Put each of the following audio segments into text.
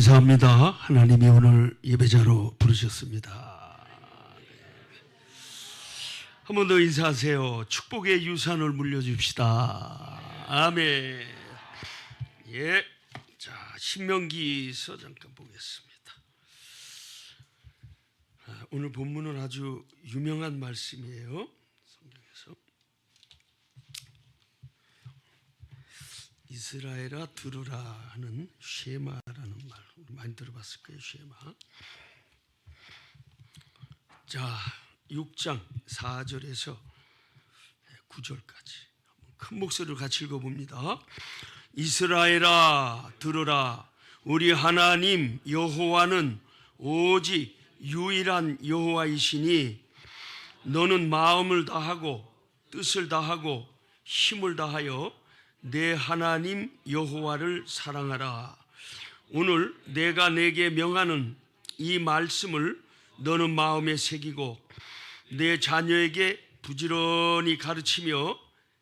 감사합니다. 하나님이 오늘 예배자로 부르셨습니다. 한 번 더 인사하세요. 축복의 유산을 물려줍시다. 아멘. 예. 자, 신명기서 잠깐 보겠습니다. 오늘 본문은 아주 유명한 말씀이에요. 성경에서. 이스라엘아 들으라 하는 쉐마라는 말 많이 들어봤을 거예요. 쉐마. 자, 6장 4절에서 9절까지 큰 목소리로 같이 읽어봅니다. 이스라엘아 들으라. 우리 하나님 여호와는 오직 유일한 여호와이시니 너는 마음을 다하고 뜻을 다하고 힘을 다하여 내 하나님 여호와를 사랑하라. 오늘 내가 내게 명하는 이 말씀을 너는 마음에 새기고 내 자녀에게 부지런히 가르치며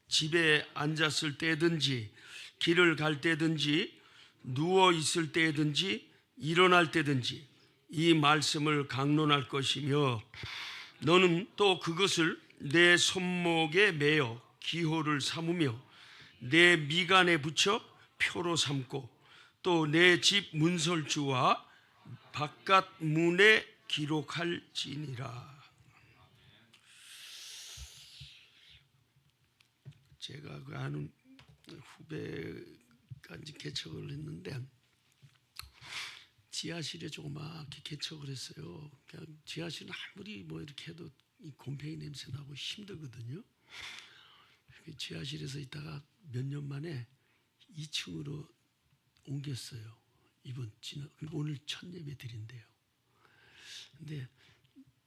집에 앉았을 때든지 길을 갈 때든지 누워 있을 때든지 일어날 때든지 이 말씀을 강론할 것이며 너는 또 그것을 내 손목에 매어 기호를 삼으며 내 미간에 붙여 표로 삼고 또 내 집 문설주와 바깥 문에 기록할지니라. 제가 그 아는 후배가 이제 개척을 했는데 지하실에 조그맣게 개척을 했어요. 그냥 지하실은 아무리 뭐 이렇게 해도 이 곰팡이 냄새 나고 힘들거든요. 지하실에서 있다가 몇 년 만에 2층으로 옮겼어요. 오늘 첫 예배 드린대요. 근데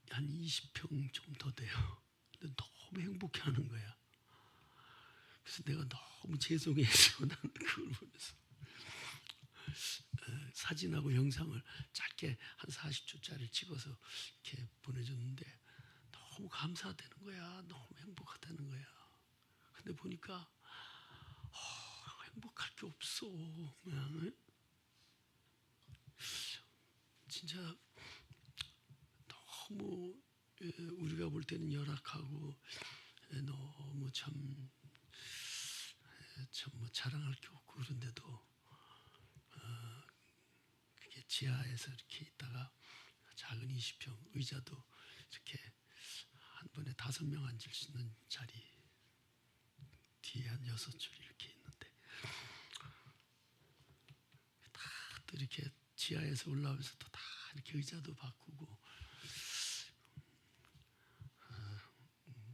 한 20평 좀 더 돼요. 근데 너무 행복해하는 거야. 그래서 내가 너무 죄송해서 나는 그걸 보면서 사진하고 영상을 짧게 한 40초짜리 찍어서 이렇게 보내줬는데 너무 감사되는 거야. 너무 행복하다는 거야. 근데 보니까 행복할 게 없어. 그냥 진짜 너무 우리가 볼 때는 열악하고 너무 참 뭐 자랑할 게 없고 그런데도 그게 지하에서 이렇게 있다가 작은 20평 의자도 이렇게 한 번에 5명 앉을 수 있는 자리 뒤에 한 6줄 이렇게 있는데 다 또 이렇게 지하에서 올라오면서 또 다 이렇게 의자도 바꾸고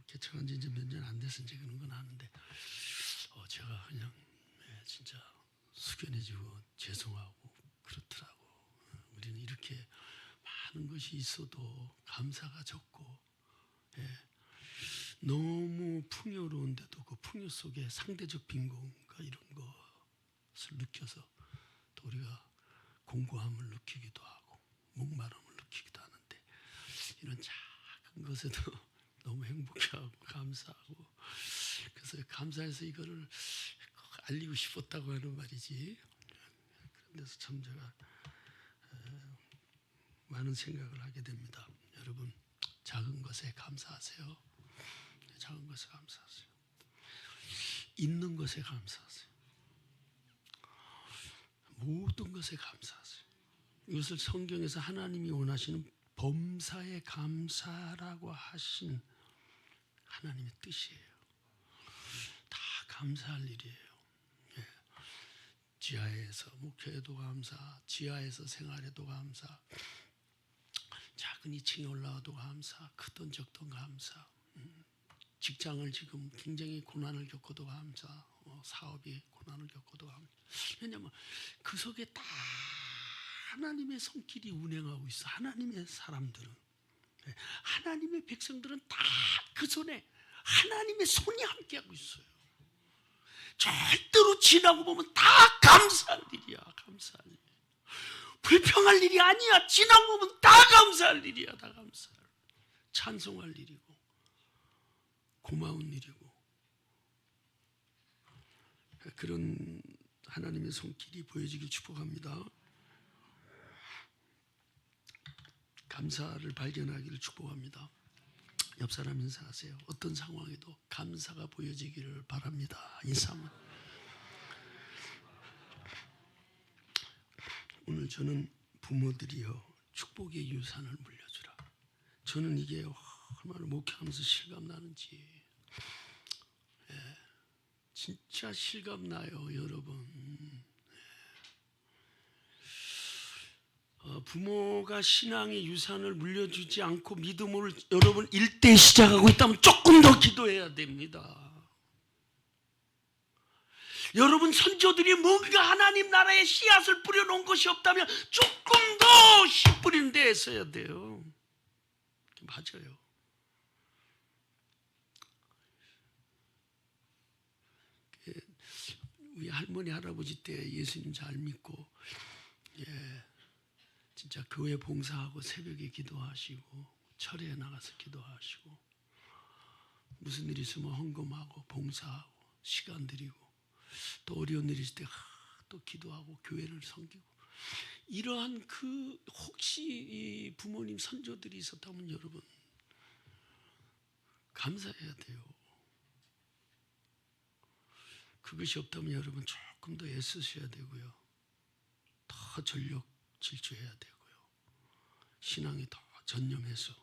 개척한 지 이제 몇 년 안 돼서 이제 그런 건 아는데 제가 그냥 진짜 숙연해지고 죄송하고 그렇더라고. 우리는 이렇게 많은 것이 있어도 감사가 적고 너무 풍요로운데도 그 풍요 속에 상대적 빈곤과 이런 것을 느껴서 또 우리가 공고함을 느끼기도 하고 목마름을 느끼기도 하는데 이런 작은 것에도 너무 행복해하고 감사하고 그래서 감사해서 이거를 꼭 알리고 싶었다고 하는 말이지. 그런 데서 참 제가 많은 생각을 하게 됩니다. 여러분 작은 것에 감사하세요. 작은 것에 감사하세요. 있는 것에 감사하세요. 모든 것에 감사하세요. 이것을 성경에서 하나님이 원하시는 범사에 감사라고 하신 하나님의 뜻이에요. 다 감사할 일이에요. 지하에서 목회에도 감사, 지하에서 생활에도 감사, 작은 2층에 올라와도 감사, 크던 적던 감사, 직장을 지금 굉장히 고난을 겪어도 감사, 사업이 고난을 겪어도 감사. 왜냐하면 그 속에 다 하나님의 손길이 운행하고 있어. 하나님의 사람들은, 하나님의 백성들은 다 그 손에 하나님의 손이 함께하고 있어요. 절대로 지나고 보면 다 감사할 일이야. 감사할 일. 불평할 일이 아니야. 지나고 보면 다 감사할 일이야. 다 감사할. 찬송할 일이고 고마운 일이고 그런 하나님의 손길이 보여지길 축복합니다. 감사를 발견하기를 축복합니다. 옆 사람 인사하세요. 어떤 상황에도 감사가 보여지기를 바랍니다. 인사만. 오늘 저는 부모들이요, 축복의 유산을 물려주라. 저는 이게 얼마나 목회하면서 실감나는지, 진짜 실감나요, 여러분. 부모가 신앙의 유산을 물려주지 않고 믿음을 여러분 일대 시작하고 있다면 조금 더 기도해야 됩니다. 여러분 선조들이 뭔가 하나님 나라의 씨앗을 뿌려놓은 것이 없다면 조금 더 씨 뿌리는 데 애써야 돼요. 맞아요. 우리 할머니 할아버지 때 예수님 잘 믿고, 진짜 교회 봉사하고 새벽에 기도하시고 철회에 나가서 기도하시고 무슨 일이 있으면 헌금하고 봉사하고 시간 드리고 또 어려운 일이 있을 때 또 기도하고 교회를 섬기고, 이러한 혹시 이 부모님 선조들이 있었다면 여러분 감사해야 돼요. 그것이 없다면 여러분 조금 더 애쓰셔야 되고요. 더 전력 질주해야 되고요. 신앙에 더 전념해서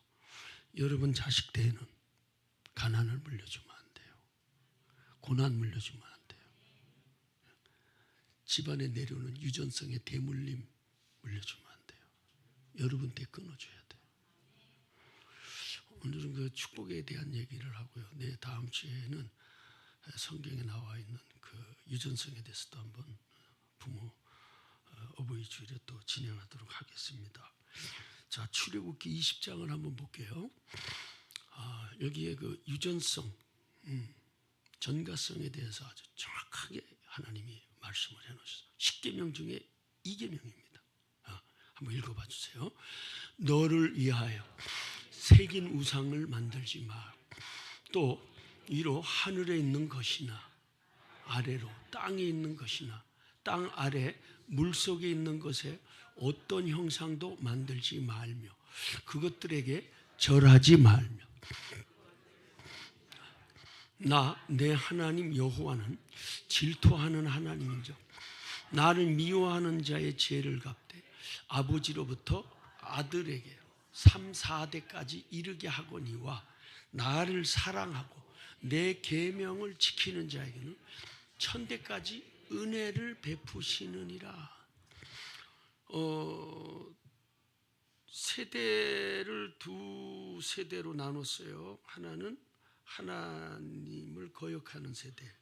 여러분 자식 때에는 가난을 물려주면 안 돼요. 고난 물려주면 안 돼요. 집안에 내려오는 유전성의 대물림 물려주면 안 돼요. 여러분 때 끊어줘야 돼요. 오늘은 그 축복에 대한 얘기를 하고요. 다음 주에는 성경에 나와 있는 그 유전성에 대해서도 한번 부모 어버이 주일에 또 진행하도록 하겠습니다. 자, 출애굽기 20장을 한번 볼게요. 여기에 그 유전성, 전가성에 대해서 아주 정확하게 하나님이 말씀을 해놓으셨어요. 10계명 중에 2계명입니다. 한번 읽어봐 주세요. 너를 위하여 새긴 우상을 만들지 마. 또 위로 하늘에 있는 것이나 아래로 땅에 있는 것이나 땅 아래 물속에 있는 것에 어떤 형상도 만들지 말며 그것들에게 절하지 말며 나 내 하나님 여호와는 질투하는 하나님이죠. 나를 미워하는 자의 죄를 갚되 아버지로부터 아들에게 3, 4대까지 이르게 하거니와 나를 사랑하고 내 계명을 지키는 자에게는 1000대까지 은혜를 베푸시느니라. 세대를 두 세대로 나눴어요. 하나는 하나님을 거역하는 세대,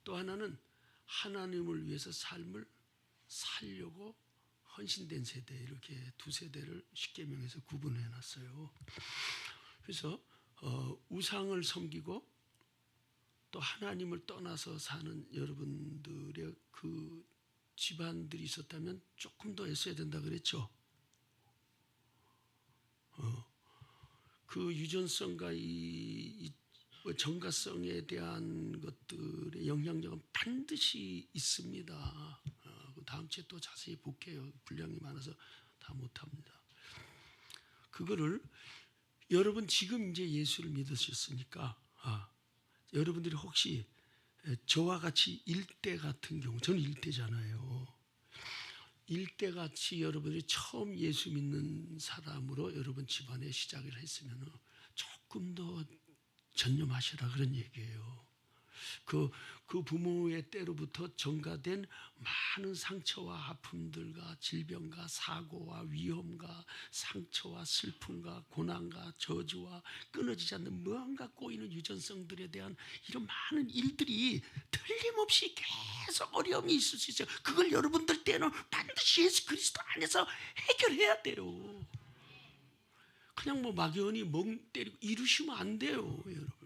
또 하나는 하나님을 위해서 삶을 살려고 헌신된 세대, 이렇게 두 세대를 십계명에서 구분해 놨어요. 그래서 우상을 섬기고 또 하나님을 떠나서 사는 여러분들의 그 집안들이 있었다면 조금 더 애써야 된다 그랬죠. 그 유전성과 이 정가성에 대한 것들의 영향력은 반드시 있습니다. 다음 주에 또 자세히 볼게요. 분량이 많아서 다 못합니다. 그거를 여러분 지금 이제 예수를 믿으셨으니까 여러분들이 혹시 저와 같이 일대 같은 경우, 저는 일대잖아요. 일대같이 여러분들이 처음 예수 믿는 사람으로 여러분 집안에 시작을 했으면 조금 더 전념하시라 그런 얘기예요. 그 부모의 때로부터 전가된 많은 상처와 아픔들과 질병과 사고와 위험과 상처와 슬픔과 고난과 저주와 끊어지지 않는 무한가 꼬이는 유전성들에 대한 이런 많은 일들이 틀림없이 계속 어려움이 있을 수 있어요. 그걸 여러분들 때는 반드시 예수 그리스도 안에서 해결해야 돼요. 그냥 뭐 막연히 멍 때리고 이루시면 안 돼요, 여러분.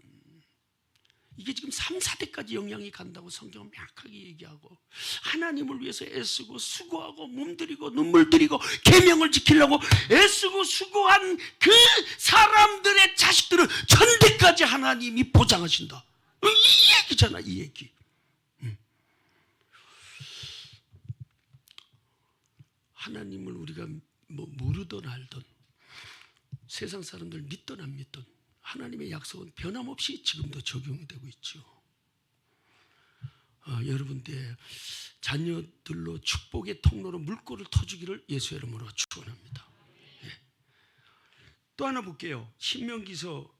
이게 지금 3, 4대까지 영향이 간다고 성경은 명확하게 얘기하고, 하나님을 위해서 애쓰고 수고하고 몸들이고 눈물 들이고 계명을 지키려고 애쓰고 수고한 그 사람들의 자식들은 천대까지 하나님이 보장하신다. 이 얘기잖아, 이 얘기. 하나님을 우리가 뭐 모르던 알던 세상 사람들 믿던 안 믿던 하나님의 약속은 변함없이 지금도 적용이 되고 있죠. 여러분들의 자녀들로 축복의 통로로 물꼬를 터주기를 예수의 이름으로 축원합니다. 예. 또 하나 볼게요. 신명기서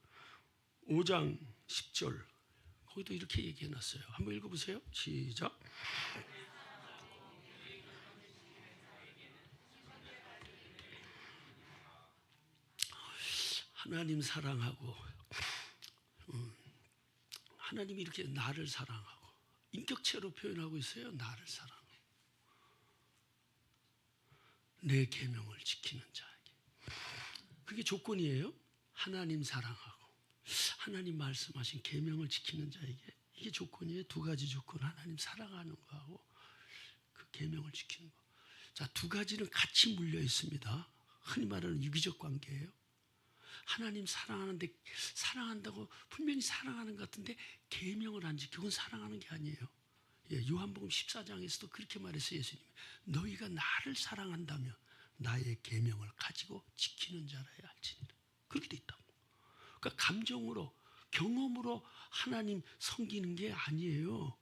5장 10절 거기도 이렇게 얘기해놨어요. 한번 읽어보세요. 시작. 하나님 사랑하고 하나님이 이렇게 나를 사랑하고 인격체로 표현하고 있어요. 나를 사랑하고 내 계명을 지키는 자에게. 그게 조건이에요. 하나님 사랑하고 하나님 말씀하신 계명을 지키는 자에게. 이게 조건이에요. 두 가지 조건. 하나님 사랑하는 거하고 그 계명을 지키는 거. 자, 두 가지는 같이 물려 있습니다. 흔히 말하는 유기적 관계예요. 하나님 사랑하는데 사랑한다고 분명히 사랑하는 것 같은데 계명을 안 지키고 그건 사랑하는 게 아니에요. 예, 요한복음 14장에서도 그렇게 말했어요. 예수님이 너희가 나를 사랑한다면 나의 계명을 가지고 지키는 자라야 할지니라. 그렇게 돼 있다고. 그러니까 감정으로 경험으로 하나님 섬기는 게 아니에요.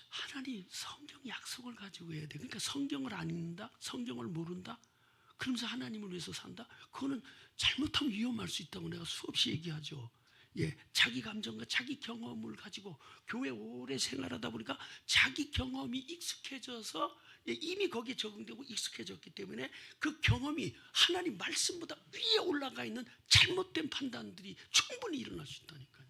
하나님 성경 약속을 가지고 해야 돼. 그러니까 성경을 안 읽는다, 성경을 모른다, 그러면서 하나님을 위해서 산다? 그거는 잘못하면 위험할 수 있다고 내가 수없이 얘기하죠. 예, 자기 감정과 자기 경험을 가지고 교회 오래 생활하다 보니까 자기 경험이 익숙해져서 이미 거기에 적응되고 익숙해졌기 때문에 그 경험이 하나님 말씀보다 위에 올라가 있는 잘못된 판단들이 충분히 일어날 수 있다니까요.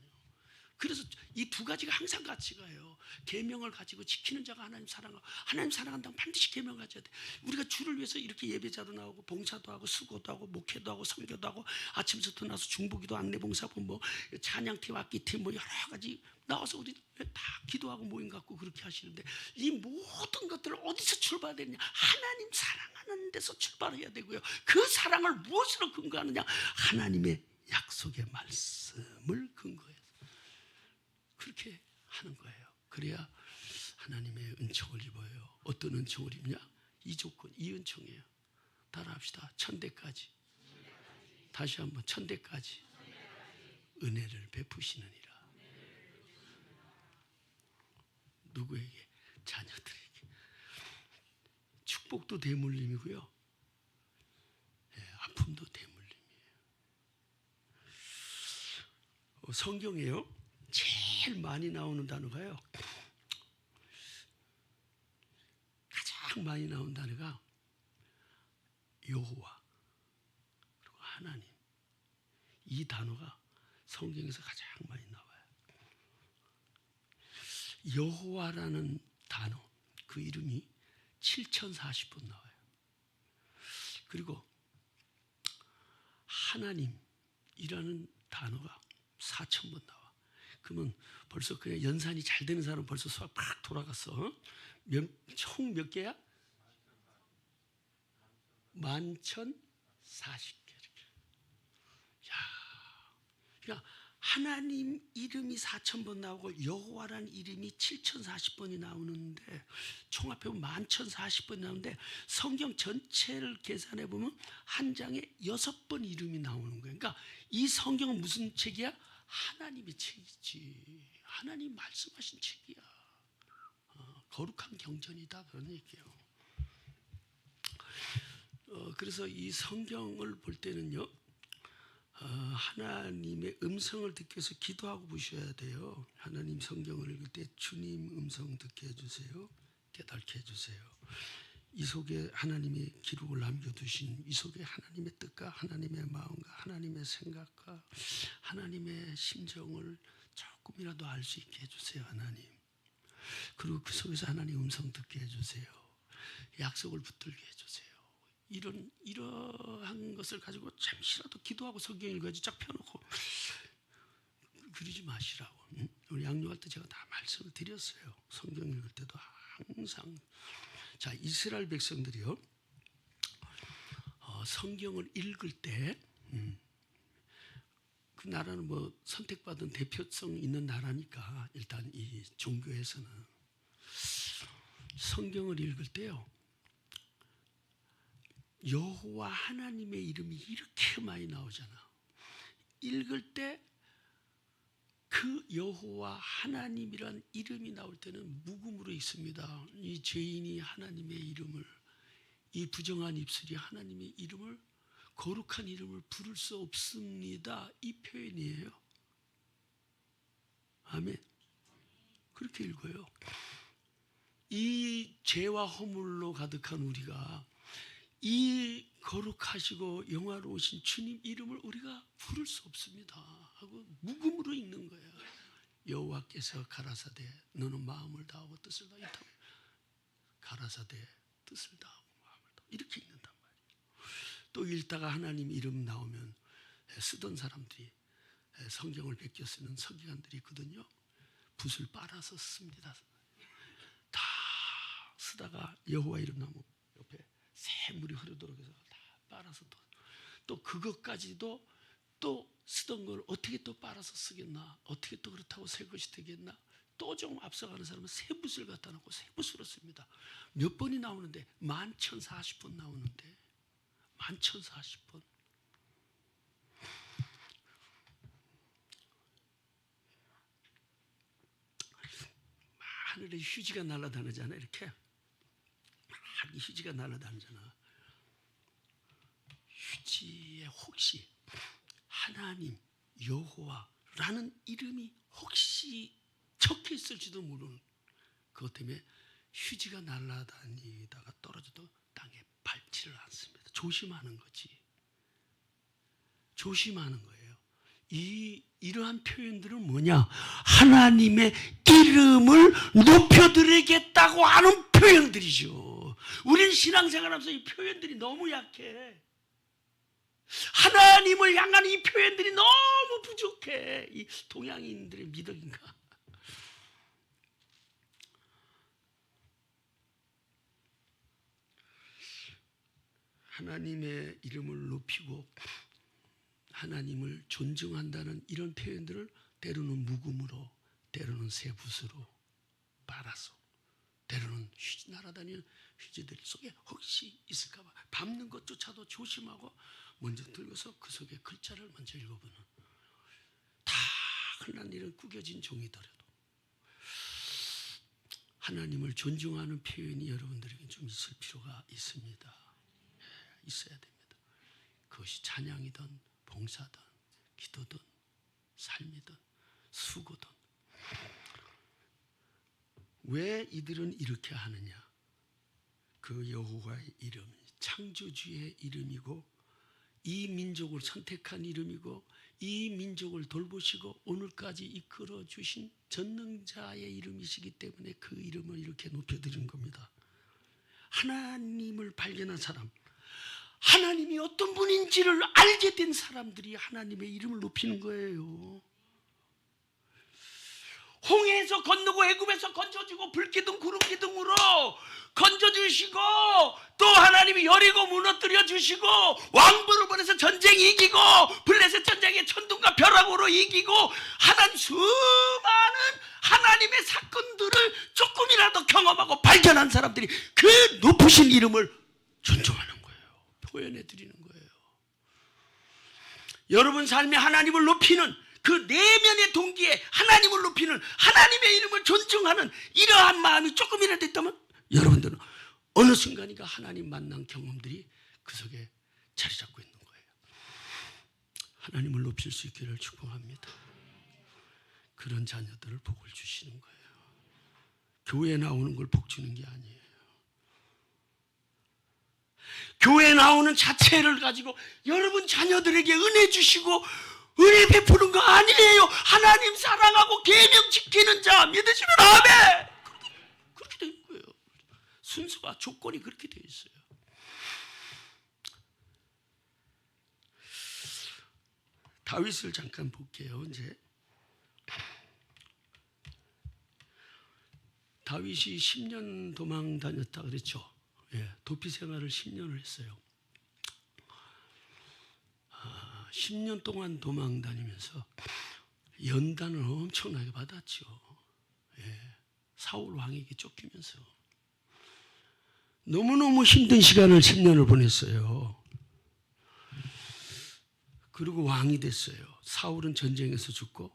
그래서 이 두 가지가 항상 같이 가요. 계명을 가지고 지키는 자가 하나님 사랑하고 하나님 사랑한다면 반드시 계명 가져야 돼. 우리가 주를 위해서 이렇게 예배자도 나오고 봉사도 하고 수고도 하고 목회도 하고 선교도 하고 아침부터 나서 중보기도 안내봉사본 뭐 찬양팀 악기팀 뭐 여러 가지 나와서 우리 다 기도하고 모임 갖고 그렇게 하시는데 이 모든 것들을 어디서 출발되느냐? 하나님 사랑하는 데서 출발해야 되고요. 그 사랑을 무엇으로 근거하느냐? 하나님의 약속의 말씀을 근거해서 그렇게 하는 거예요. 그래야 하나님의 은총을 입어요. 어떤 은총을 입냐? 이 조건, 이 은총이에요. 따라합시다. 천대까지. 다시 한번 천대까지 은혜를 베푸시느니라. 누구에게? 자녀들에게. 축복도 대물림이고요. 예, 아픔도 대물림이에요. 성경에요. 제일 많이 나오는 단어가요. 가장 많이 나오는 단어가 여호와 그리고 하나님. 이 단어가 성경에서 가장 많이 나와요. 여호와라는 단어, 그 이름이 7040번 나와요. 그리고 하나님이라는 단어가 4000번 나와. 그러면 벌써 그냥 연산이 잘 되는 사람은 벌써 수학 팍 돌아갔어. 총 몇 개야? 11,040개. 야, 그러니까 하나님 이름이 4000번 나오고 여호와라는 이름이 7040번이 나오는데 총합해보면 11,040번이 나오는데 성경 전체를 계산해 보면 한 장에 6번 이름이 나오는 거예요. 그러니까 이 성경은 무슨 책이야? 하나님의 책이지. 하나님 말씀하신 책이야. 거룩한 경전이다 그런 얘기예요. 그래서 이 성경을 볼 때는요. 하나님의 음성을 듣기 위해서 기도하고 보셔야 돼요. 하나님 성경을 읽을 때 주님 음성 듣게 해주세요. 깨닫게 해주세요. 이 속에 하나님의 기록을 남겨두신 이 속에 하나님의 뜻과 하나님의 마음과 하나님의 생각과 하나님의 심정을 조금이라도 알 수 있게 해주세요. 하나님. 그리고 그 속에서 하나님 음성 듣게 해주세요. 약속을 붙들게 해주세요. 이러한 것을 가지고 잠시라도 기도하고 성경 읽어야지 쫙 펴놓고 그러지 마시라고. 우리 양육할 때 제가 다 말씀을 드렸어요. 성경 읽을 때도 항상. 자, 이스라엘 백성들이요. 성경을 읽을 때 그 나라는 뭐 선택받은 대표성 있는 나라니까 일단 이 종교에서는 성경을 읽을 때요. 여호와 하나님의 이름이 이렇게 많이 나오잖아. 읽을 때 그 여호와 하나님이란 이름이 나올 때는 묵음으로 있습니다. 이 죄인이 하나님의 이름을, 이 부정한 입술이 하나님의 이름을, 거룩한 이름을 부를 수 없습니다. 이 표현이에요. 아멘. 그렇게 읽어요. 이 죄와 허물로 가득한 우리가 이 거룩하시고 영화로우신 주님 이름을 우리가 부를 수 없습니다 하고 묵음으로 읽는 거예요. 여호와께서 가라사대 너는 마음을 다하고 뜻을 다하고 가라사대 뜻을 다하고 마음을 다하고 이렇게 읽는단 말이에요. 또 읽다가 하나님 이름 나오면 쓰던 사람들이, 성경을 베껴 쓰는 서기관들이 있거든요. 붓을 빨아서 씁니다. 다 쓰다가 여호와 이름 나오면 옆에 샘물이 흐르도록 해서 다 빨아서 또 그것까지도 또 쓰던 걸 어떻게 또 빨아서 쓰겠나, 어떻게 또 그렇다고 새 것이 되겠나, 또 좀 앞서가는 사람은 새 붓을 갖다 놓고 새 붓으로 씁니다. 몇 번이 나오는데 11,040번 나오는데 11,040번. 하늘에 휴지가 날아다니잖아. 이렇게 휴지가 날아다니잖아. 휴지에 혹시 하나님 여호와라는 이름이 혹시 적혀 있을지도 모르는 그것 때문에 휴지가 날아다니다가 떨어져도 땅에 밟지를 않습니다. 조심하는 거지. 조심하는 거예요. 이러한 표현들은 뭐냐? 하나님의 이름을 높여드리겠다고 하는 표현들이죠. 우리는 신앙생활하면서 이 표현들이 너무 약해. 하나님을 향한 이 표현들이 너무 부족해. 이 동양인들의 미덕인가? 하나님의 이름을 높이고 하나님을 존중한다는 이런 표현들을 때로는 묵음으로, 때로는 새 붓으로 빨아서, 때로는 휴지 날아다니는 휴지들 속에 혹시 있을까 봐 밟는 것조차도 조심하고 먼저 들고서 그 속에 글자를 먼저 읽어보는, 다 흔한 일은 구겨진 종이더라도 하나님을 존중하는 표현이 여러분들에게 좀 있을 필요가 있습니다. 있어야 됩니다. 그것이 찬양이든 봉사든 기도든 삶이든 수고든. 왜 이들은 이렇게 하느냐? 그 여호와의 이름이 창조주의 이름이고 이 민족을 선택한 이름이고 이 민족을 돌보시고 오늘까지 이끌어 주신 전능자의 이름이시기 때문에 그 이름을 이렇게 높여드리는 겁니다. 하나님을 발견한 사람, 하나님이 어떤 분인지를 알게 된 사람들이 하나님의 이름을 높이는 거예요. 홍해에서 건너고 애굽에서 건져주고 불기둥 구름기둥으로 건져주시고 또 하나님이 여리고 무너뜨려 주시고 왕부를 보내서 전쟁 이기고 블레셋 전쟁에 천둥과 벼락으로 이기고 하는 수많은 하나님의 사건들을 조금이라도 경험하고 발견한 사람들이 그 높으신 이름을 존중하는 거예요. 표현해 드리는 거예요. 여러분 삶에 하나님을 높이는 그 내면의 동기에 하나님을 높이는, 하나님의 이름을 존중하는 이러한 마음이 조금이라도 있다면 여러분들은 어느 순간인가 하나님 만난 경험들이 그 속에 자리 잡고 있는 거예요. 하나님을 높일 수 있기를 축복합니다. 그런 자녀들을 복을 주시는 거예요. 교회에 나오는 걸 복 주는 게 아니에요. 교회에 나오는 자체를 가지고 여러분 자녀들에게 은혜 주시고 은혜 베푸는 거 아니에요. 하나님 사랑하고 계명 지키는 자 믿으시면 아멘. 그렇게 되는 거예요. 순서가 조건이 그렇게 되어 있어요. 다윗을 잠깐 볼게요. 이제 다윗이 10년 도망 다녔다 그랬죠. 예, 도피 생활을 10년을 했어요. 10년 동안 도망 다니면서 연단을 엄청나게 받았죠. 예, 사울 왕에게 쫓기면서 너무너무 힘든 시간을 10년을 보냈어요. 그리고 왕이 됐어요. 사울은 전쟁에서 죽고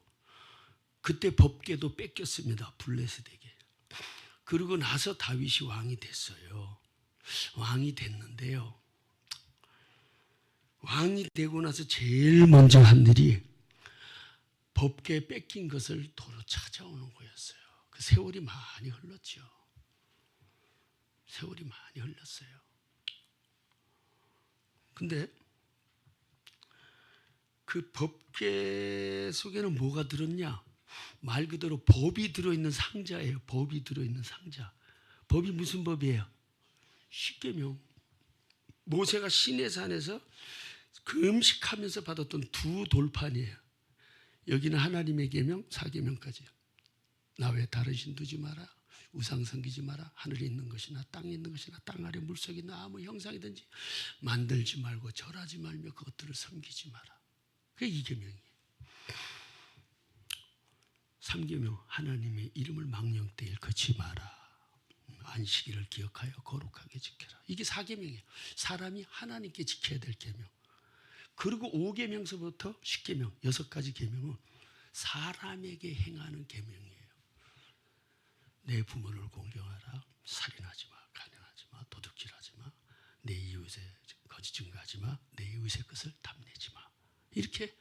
그때 법궤도 뺏겼습니다. 블레셋에게. 그러고 나서 다윗이 왕이 됐어요. 왕이 됐는데요. 왕이 되고 나서 제일 먼저 한 일이 법궤 뺏긴 것을 도로 찾아오는 거였어요. 그 세월이 많이 흘렀죠. 세월이 많이 흘렀어요. 근데 그 법궤 속에는 뭐가 들었냐? 말 그대로 법이 들어있는 상자예요. 법이 들어있는 상자. 법이 무슨 법이에요? 십계명. 모세가 시내산에서 금식하면서 받았던 두 돌판이에요. 여기는 하나님의 계명, 사계명까지요. 나 외에 다른 신 두지 마라. 우상 섬기지 마라. 하늘에 있는 것이나 땅에 있는 것이나 땅 아래 물속에 있는 아무 형상이든지 만들지 말고 절하지 말며 그것들을 섬기지 마라. 그게 이계명이에요. 3계명 하나님의 이름을 망령되이 일컫지 마라. 안식일을 기억하여 거룩하게 지켜라. 이게 4계명이에요. 사람이 하나님께 지켜야 될 계명. 그리고 5계명서부터 10계명 6가지 계명은 사람에게 행하는 계명이에요. 내 부모를 공경하라. 살인하지 마. 간행하지 마. 도둑질하지 마. 내 이웃의 거짓 증거하지 마. 내 이웃의 것을 탐내지 마. 이렇게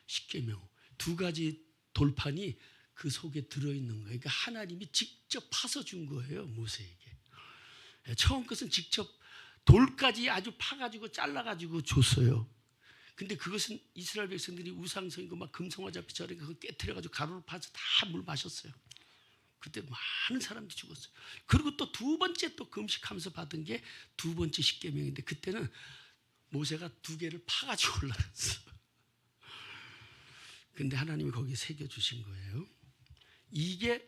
10계명 2가지 돌판이 그 속에 들어있는 거예요. 그러니까 하나님이 직접 파서 준 거예요. 모세에게. 처음 것은 직접 돌까지 아주 파가지고 잘라가지고 줬어요. 근데 그것은 이스라엘 백성들이 우상성이고 막 금송아 잡히 저런 거 깨트려가지고 가루를 파서 다 물 마셨어요. 그때 많은 사람들이 죽었어요. 그리고 또 2번째 또 금식하면서 받은 게 2번째 십계명인데 그때는 모세가 2개를 파가지고 올라갔어. 근데 하나님이 거기에 새겨주신 거예요. 이게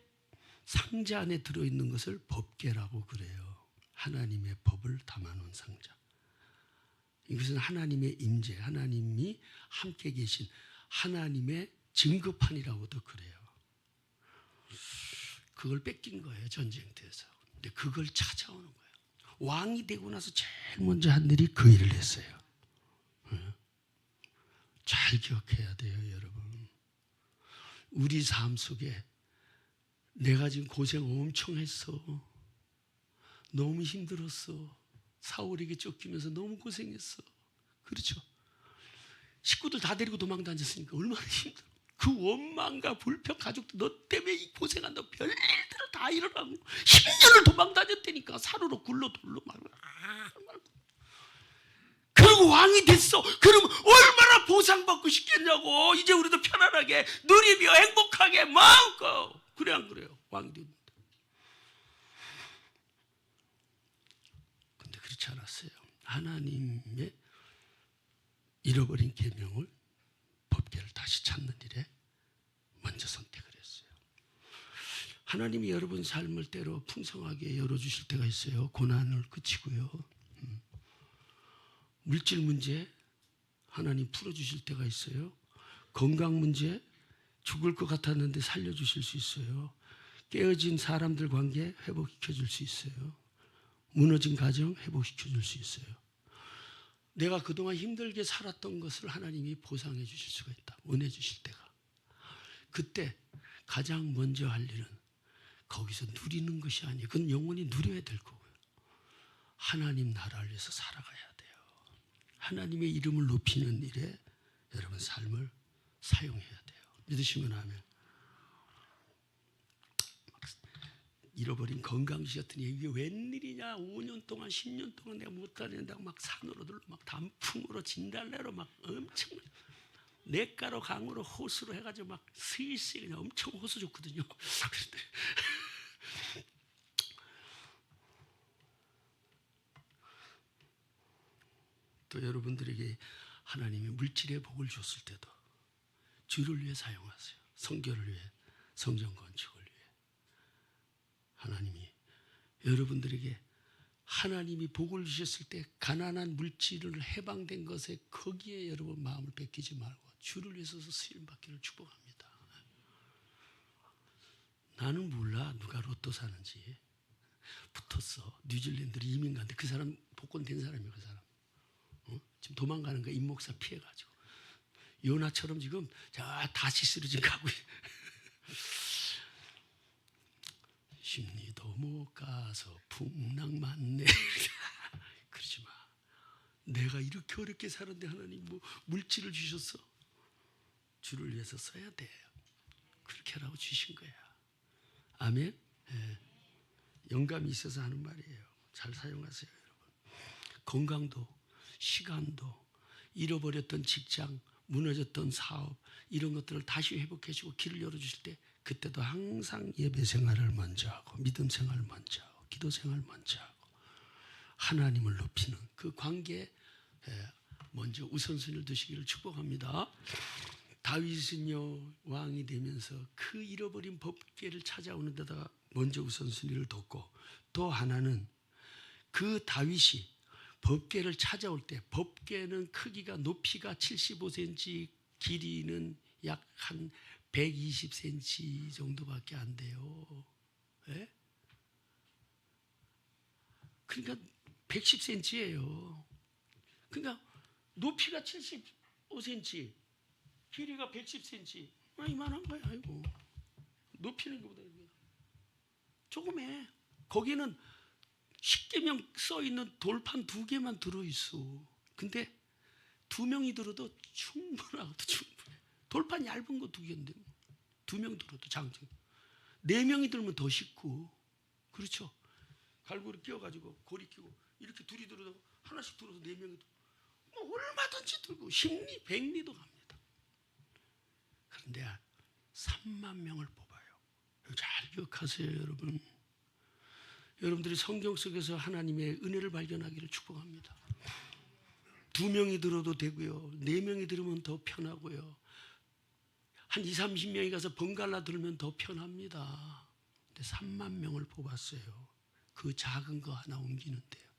상자 안에 들어있는 것을 법궤라고 그래요. 하나님의 법을 담아놓은 상자. 이것은 하나님의 임재, 하나님이 함께 계신 하나님의 증거판이라고도 그래요. 그걸 뺏긴 거예요. 전쟁터에서. 근데 그걸 찾아오는 거예요. 왕이 되고 나서 제일 먼저 한 일이 그 일을 했어요. 잘 기억해야 돼요, 여러분. 우리 삶 속에 내가 지금 고생 엄청 했어. 너무 힘들었어. 사울에게 쫓기면서 너무 고생했어. 그렇죠? 식구들 다 데리고 도망 다녔으니까 얼마나 힘들어. 그 원망과 불평 가족들 너 때문에 이 고생한다. 별일들을 다 일어나고 10년을 도망 다녔다니까. 산으로 굴러 돌로 말고. 그리고 왕이 됐어. 그럼 얼마나 보상받고 싶겠냐고. 이제 우리도 편안하게 누리며 행복하게 마음껏. 그래 안 그래요? 왕이 됩니다. 근데 그렇지 않았어요. 하나님의 잃어버린 계명을 법궤를 다시 찾는 일에 먼저 선택을 했어요. 하나님이 여러분 삶을 때로 풍성하게 열어주실 때가 있어요. 고난을 그치고요. 물질 문제 하나님 풀어주실 때가 있어요. 건강 문제 죽을 것 같았는데 살려주실 수 있어요. 깨어진 사람들 관계 회복시켜줄 수 있어요. 무너진 가정 회복시켜줄 수 있어요. 내가 그동안 힘들게 살았던 것을 하나님이 보상해 주실 수가 있다. 은혜 주실 때가. 그때 가장 먼저 할 일은 거기서 누리는 것이 아니에요. 그건 영원히 누려야 될 거고요. 하나님 나라를 위해서 살아가야 돼요. 하나님의 이름을 높이는 일에 여러분 삶을 사용해야 돼요. 믿으시면 아멘. 잃어버린 건강시 같은 이게 웬일이냐. 5년 동안 10년 동안 내가 못 다닌다고 막 산으로 들러 막 단풍으로 진달래로 막 엄청 냇가로 강으로 호수로 해가지고 막 스위스 그냥 엄청 호수 좋거든요. 또 여러분들에게 하나님이 물질의 복을 줬을 때도 주를 위해 사용하세요. 성교를 위해, 성전 건축을 위해. 하나님이 여러분들에게 하나님이 복을 주셨을 때 가난한 물질을 해방된 것에 거기에 여러분 마음을 뺏기지 말고 주를 위해서 쓰임받기를 축복합니다. 나는 몰라 누가 로또 사는지. 붙었어. 뉴질랜드로 이민 갔는데 그 사람 복권 된 사람이에요. 그 사람. 지금 도망가는 거야. 임목사 피해가지고. 요나처럼 지금 다시스로 지금 가고 심리도 못 가서 풍랑 맞네. 그러지 마. 내가 이렇게 어렵게 사는데 하나님 뭐 물질을 주셨어? 주를 위해서 써야 돼. 그렇게 하라고 주신 거야. 아멘. 예. 영감이 있어서 하는 말이에요. 잘 사용하세요, 여러분. 건강도, 시간도, 잃어버렸던 직장, 무너졌던 사업, 이런 것들을 다시 회복해주고 길을 열어주실 때, 그때도 항상 예배 생활을 먼저 하고, 믿음 생활을 먼저 하고, 기도 생활을 먼저 하고, 하나님을 높이는 그 관계에 먼저 우선순위를 두시기를 축복합니다. 다윗은요, 왕이 되면서 그 잃어버린 법궤를 찾아오는 데다가 먼저 우선순위를 뒀고, 또 하나는 그 다윗이 법궤를 찾아올 때, 법궤는 크기가, 높이가 75cm, 길이는 약 한 120cm 정도밖에 안 돼요. 예? 그러니까 110cm예요. 그러니까 높이가 75cm, 길이가 110cm. 이만한 거야. 아이고. 높이는 것보다 조금해. 거기는 십계명 써 있는 돌판 2개만 들어 있어. 근데 2명이 들어도 충분하거든. 충분해. 돌판 얇은 거 2개인데 2명 들어도 장정. 4명이 들면 더 쉽고. 그렇죠? 갈고리 끼워가지고 고리 끼고 이렇게 둘이 들어도 하나씩 들어서 4명이 뭐 얼마든지 들고 십리, 백리도 갑니다. 그런데 3만 명을 뽑아요. 잘 기억하세요, 여러분. 여러분들이 성경 속에서 하나님의 은혜를 발견하기를 축복합니다. 2명이 들어도 되고요. 4명이 들으면 더 편하고요. 한 20, 30명이 가서 번갈아 들으면 더 편합니다. 근데 3만 명을 뽑았어요. 그 작은 거 하나 옮기는데요.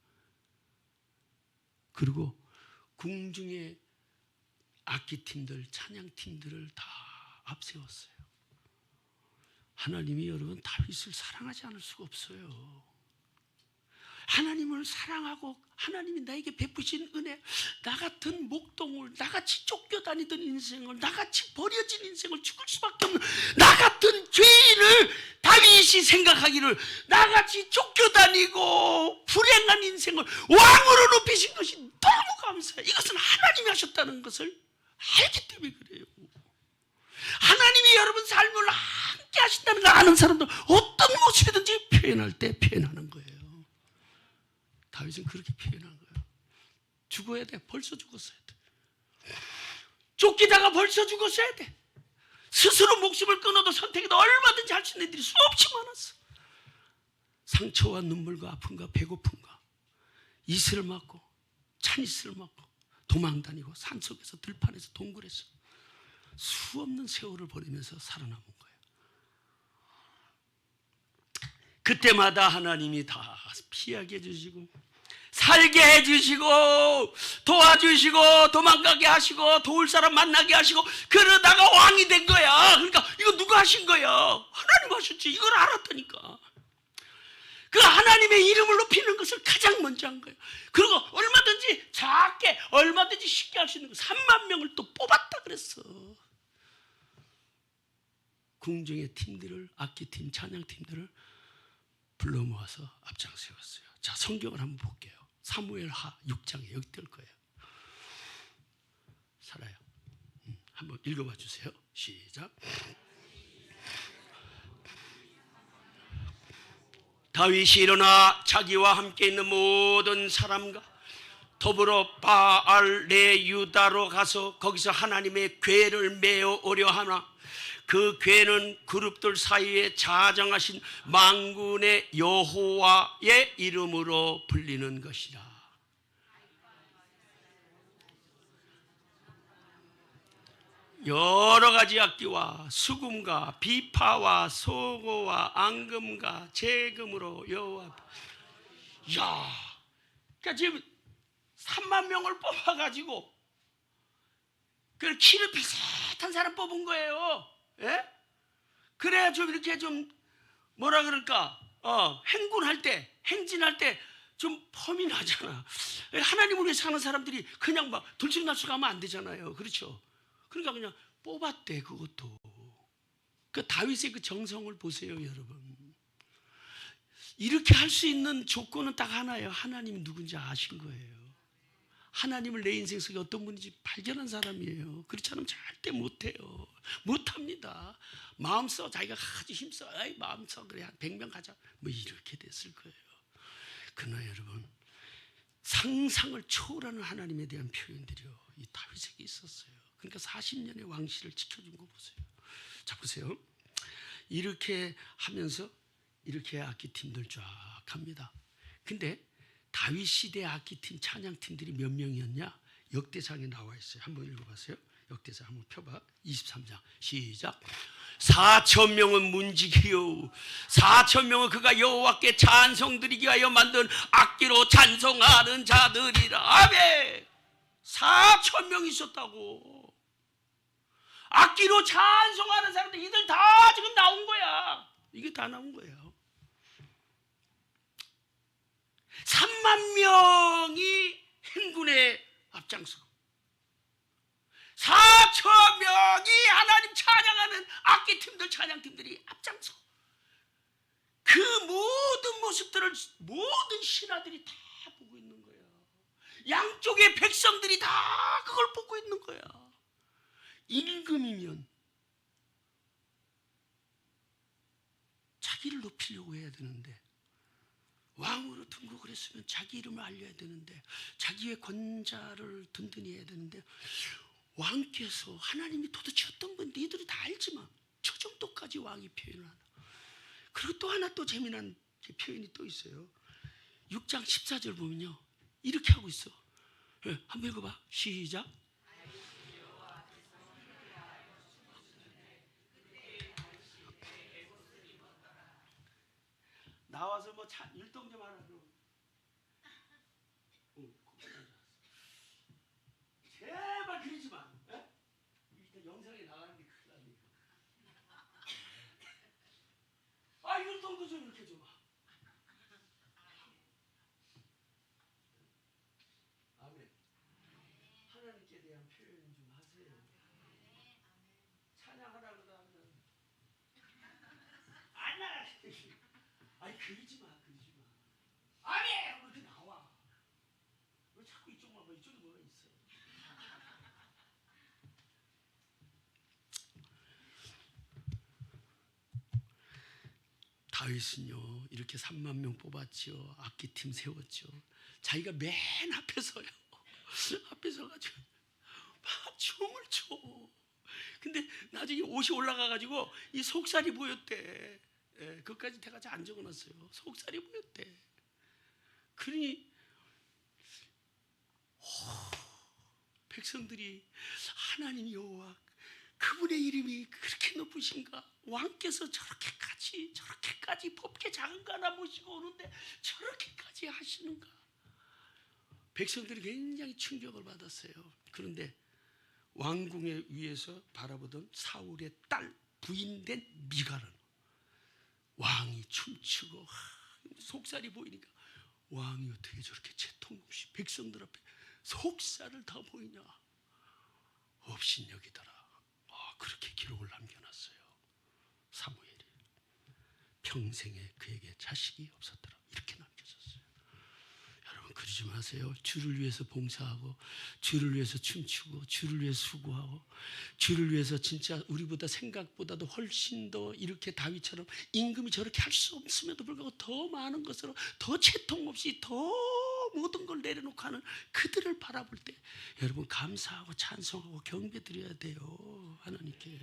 그리고 궁중의 악기팀들, 찬양팀들을 다 앞세웠어요. 하나님이 여러분 다윗을 사랑하지 않을 수가 없어요. 하나님을 사랑하고 하나님이 나에게 베푸신 은혜, 나 같은 목동을, 나같이 쫓겨다니던 인생을, 나같이 버려진 인생을, 죽을 수밖에 없는 나 같은 죄인을 다윗이 생각하기를 나같이 쫓겨다니고 불행한 인생을 왕으로 높이신 것이 너무 감사해요. 이것은 하나님이 하셨다는 것을 알기 때문에 그래요. 하나님이 여러분 삶을 함께 하신다는 걸 아는 사람들 어떤 모습이든지 표현할 때 표현하는 거예요. 다윗은 그렇게 표현한 거예요. 죽어야 돼. 벌써 죽었어야 돼. 쫓기다가 벌써 죽었어야 돼. 스스로 목숨을 끊어도 선택해도 얼마든지 할 수 있는 일이 수없이 많았어. 상처와 눈물과 아픔과 배고픔과 이슬을 맞고 찬이슬을 맞고 도망다니고 산속에서 들판에서 동굴에서 수없는 세월을 보내면서 살아남은 거예요. 그때마다 하나님이 다 피하게 해주시고 살게 해주시고 도와주시고 도망가게 하시고 도울 사람 만나게 하시고 그러다가 왕이 된 거야. 그러니까 이거 누가 하신 거야? 하나님 하셨지. 이걸 알았다니까. 그 하나님의 이름을 높이는 것을 가장 먼저 한 거예요. 그리고 얼마든지 작게 얼마든지 쉽게 할 수 있는 거 3만 명을 또 뽑았다 그랬어. 궁중의 팀들을, 악기팀, 찬양팀들을 불러 모아서 앞장 세웠어요. 자, 성경을 한번 볼게요. 사무엘하 6장에 여기 뜰 거예요. 살아요. 한번 읽어봐 주세요. 시작. 다윗이 일어나 자기와 함께 있는 모든 사람과 더불어 바알 레유다로 가서 거기서 하나님의 궤를 메어오려 하나 그 궤는 그룹들 사이에 자정하신 만군의 여호와의 이름으로 불리는 것이라. 여러 가지 악기와 수금과 비파와 소고와 앙금과 재금으로 여호와. 야, 그러니까 지금 3만 명을 뽑아가지고 그 키를 비슷한 사람 뽑은 거예요. 예? 그래야 좀 이렇게 좀 뭐라 그럴까? 행군할 때, 행진할 때 좀 폼이 나잖아. 하나님을 위해 사는 사람들이 그냥 막 들쑥날쑥하면 안 되잖아요. 그렇죠? 그러니까 그냥 뽑았대. 그것도 그 다윗의 그 정성을 보세요, 여러분. 이렇게 할 수 있는 조건은 딱 하나예요. 하나님이 누군지 아신 거예요. 하나님을 내 인생 속에 어떤 분인지 발견한 사람이에요. 그렇지 않으면 절대 못해요. 못합니다. 마음써 자기가 아주 힘써 마음써 그래 한 100명 가자 뭐 이렇게 됐을 거예요. 그러나 여러분, 상상을 초월하는 하나님에 대한 표현들이요, 이 다윗에게 있었어요. 그러니까 40년의 왕실을 지켜준 거 보세요. 자, 보세요. 이렇게 하면서 이렇게 악기팀들 쫙 합니다. 근데 다윗 시대 악기팀, 찬양팀들이 몇 명이었냐? 역대상에 나와 있어요. 한번 읽어보세요. 역대상 한번 펴봐. 23장 시작. 4,000명은 문지기요 4,000명은 그가 여호와께 찬송드리기 위하여 만든 악기로 찬송하는 자들이라. 아멘. 4,000명이 있었다고. 악기로 찬송하는 사람들, 이들 다 지금 나온 거야. 이게 다 나온 거예요. 3만 명이 행군에 앞장서 4,000명이 하나님 찬양하는 악기팀들, 찬양팀들이 앞장서 그 모든 모습들을 모든 신하들이 다 보고 있는 거야. 양쪽의 백성들이 다 그걸 보고 있는 거야. 임금이면 자기를 높이려고 해야 되는데, 왕으로 등극을 했으면 자기 이름을 알려야 되는데, 자기의 권자를 든든히 해야 되는데, 왕께서 하나님이 도대체 어떤 건데 이들이 다 알지만 저 정도까지 왕이 표현을 하나. 그리고 또 하나 또 재미난 표현이 또 있어요. 6장 14절 보면요, 이렇게 하고 있어. 네, 한번 읽어봐. 시작. 나와서 뭐 율동 좀 하라 그러고. 제발 그러지 마. 일단 영상에 나가는데 큰일 나니까. 아, 율동도 좀 이렇게 좀. 아멘. 하나님께 대한 표현 좀 하세요. 찬양하라 그러다 하면 안 나가. 아니 그러지 마, 그러지 마. 아멘. 그렇게 나와. 왜 자꾸 이쪽만 봐? 이쪽에 뭐가 있어? 다윗은요, 이렇게 3만 명 뽑았죠. 악기팀 세웠죠. 자기가 맨 앞에 서요. 앞에 서가지고 막 춤을 춰. 근데 나중에 옷이 올라가가지고 이 속살이 보였대. 예, 그것까지 제가 안 적어놨어요. 속살이 보였대. 그러니 백성들이 하나님 여호와 그분의 이름이 그렇게 높으신가? 왕께서 저렇게까지 법계 작은 거 하나 모시고 오는데 저렇게까지 하시는가? 백성들이 굉장히 충격을 받았어요. 그런데 왕궁의 위에서 바라보던 사울의 딸 부인된 미갈은 왕이 춤추고 속살이 보이니까 왕이 어떻게 저렇게 채통 없이 백성들 앞에 속살을 다 보이냐? 업신여기더라. 그렇게 기록을 남겨놨어요. 사무엘이 평생에 그에게 자식이 없었더라. 이렇게 남겨졌어요. 여러분 그러지 마세요. 주를 위해서 봉사하고, 주를 위해서 춤추고, 주를 위해서 수고하고, 주를 위해서 진짜 우리보다 생각보다도 훨씬 더 이렇게 다윗처럼 임금이 저렇게 할 수 없음에도 불구하고 더 많은 것으로 더 채통 없이 더 모든 걸 내려놓고 하는 그들을 바라볼 때 여러분 감사하고 찬송하고 경배드려야 돼요. 하나님께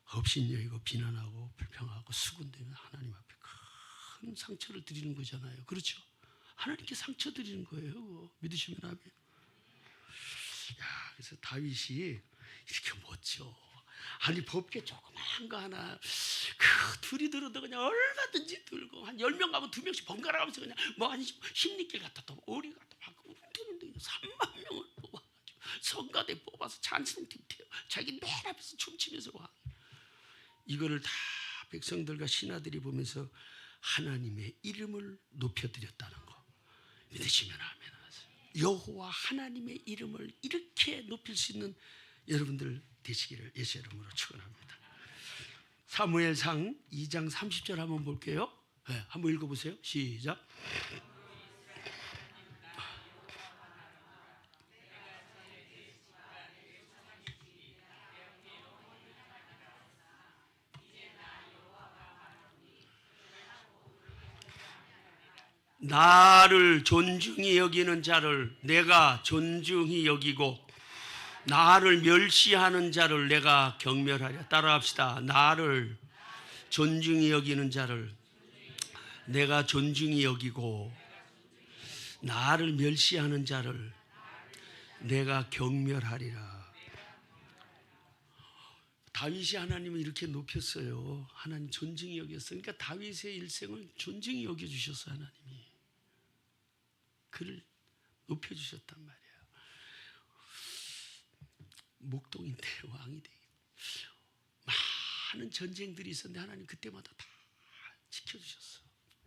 업신여기고 비난하고 불평하고 수군대면 하나님 앞에 큰 상처를 드리는 거잖아요. 그렇죠? 하나님께 상처 드리는 거예요. 믿으시면 아멘. 야, 그래서 다윗이 이렇게 멋져. 아니 법계 조그마한 거 하나 그 둘이 들어도 그냥 얼마든지 들고 한 10명 가면 2명씩 번갈아 가면서 그냥 뭐 한 십리길 갖다 또 오리 갖다 받고 되는데 3만 명을 뽑아가지고 성가대 뽑아서 찬송팀 태워 자기 맨 앞에서 춤추면서 와. 이거를 다 백성들과 신하들이 보면서 하나님의 이름을 높여드렸다는 거 믿으시면 아멘 하세요. 여호와 하나님의 이름을 이렇게 높일 수 있는 여러분들 되시기를 예수 이름으로 축원합니다. 사무엘상 2장 30절 한번 볼게요. 네, 한번 읽어보세요. 시작. 나를 존중히 여기는 자를 내가 존중히 여기고 나를 멸시하는 자를 내가 경멸하랴. 따라합시다. 나를 존중히 여기는 자를 내가 존중히 여기고 나를 멸시하는 자를 내가 경멸하리라. 다윗이 하나님을 이렇게 높였어요. 하나님 존중히 여겼어요. 그러니까 다윗의 일생을 존중히 여겨주셨어요. 하나님이 그를 높여주셨단 말이에요. 목동인데 왕이 되게 많은 전쟁들이 있었는데 하나님 그때마다 다 지켜주셨어.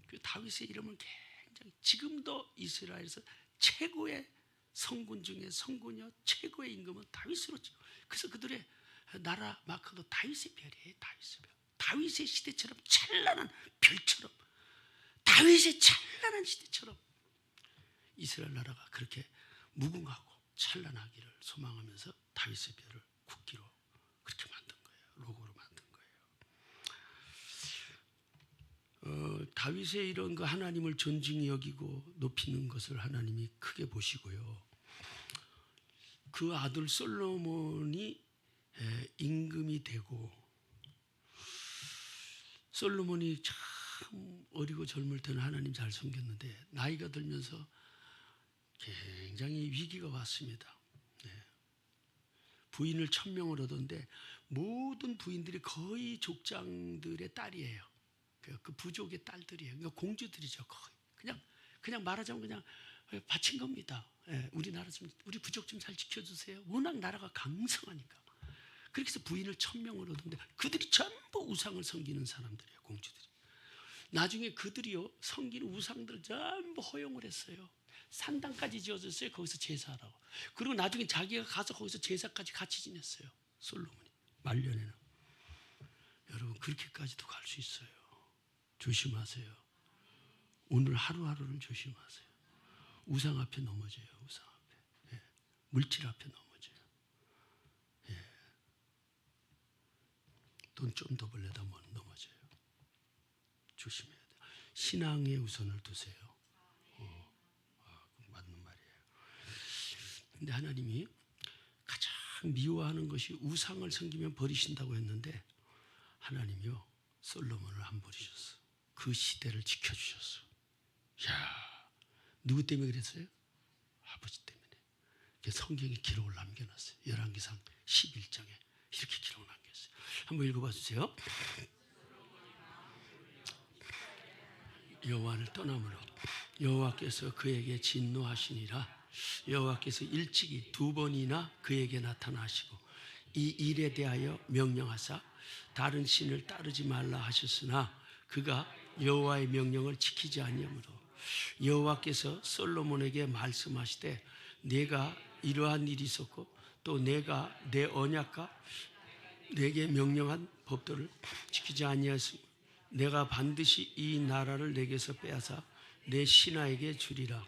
그 다윗의 이름은 굉장히 지금도 이스라엘에서 최고의 성군 중에 성군이요 최고의 임금은 다윗으로 찍어. 그래서 그들의 나라 마크도 다윗의 별이에요. 다윗의 별. 다윗의 시대처럼 찬란한 별처럼 다윗의 찬란한 시대처럼 이스라엘 나라가 그렇게 무궁하고 찬란하기를 소망하면서 다윗의 별을 국기로 그렇게 만든 거예요. 로고로 만든 거예요. 다윗의 이런 그 하나님을 존중히 여기고 높이는 것을 하나님이 크게 보시고요. 그 아들 솔로몬이 임금이 되고 솔로몬이 참 어리고 젊을 때는 하나님 잘 섬겼는데 나이가 들면서 굉장히 위기가 왔습니다. 부인을 1000명을 얻었는데 모든 부인들이 거의 족장들의 딸이에요. 그 부족의 딸들이에요. 그러니까 공주들이죠. 거의 그냥 말하자면 그냥 바친 겁니다. 우리나라 좀 우리 부족 좀 잘 지켜주세요. 워낙 나라가 강성하니까. 그렇게 해서 부인을 1000명을 얻었는데 그들이 전부 우상을 섬기는 사람들이에요. 공주들이. 나중에 그들이요 섬기는 우상들을 전부 허용을 했어요. 산당까지 지어졌어요. 거기서 제사하라고. 그리고 나중에 자기가 가서 거기서 제사까지 같이 지냈어요. 솔로몬이 말년에는. 여러분 그렇게까지도 갈 수 있어요. 조심하세요. 오늘 하루하루를 조심하세요. 우상 앞에 넘어져요. 우상 앞에. 물질 앞에 넘어져요. 돈 좀 더 벌려다 넘어져요. 조심해야 돼요. 신앙에 우선을 두세요. 맞는 말이에요. 근데 하나님이 가장 미워하는 것이 우상을 섬기면 버리신다고 했는데 하나님이요 솔로몬을 안 버리셨어. 그 시대를 지켜주셨어. 야, 누구 때문에 그랬어요? 아버지 때문에. 성경에 기록을 남겨놨어요. 열왕기상 11장에 이렇게 기록을 남겼어요. 한번 읽어봐 주세요. 여호와를 떠남으로 여호와께서 그에게 진노하시니라. 여호와께서 일찍이 2번이나 그에게 나타나시고 이 일에 대하여 명령하사 다른 신을 따르지 말라 하셨으나 그가 여호와의 명령을 지키지 아니하므로 여호와께서 솔로몬에게 말씀하시되 내가 이러한 일이 있었고 또 내가 내 언약과 내게 명령한 법도를 지키지 아니하였으므로 내가 반드시 이 나라를 내게서 빼앗아 내 신하에게 주리라.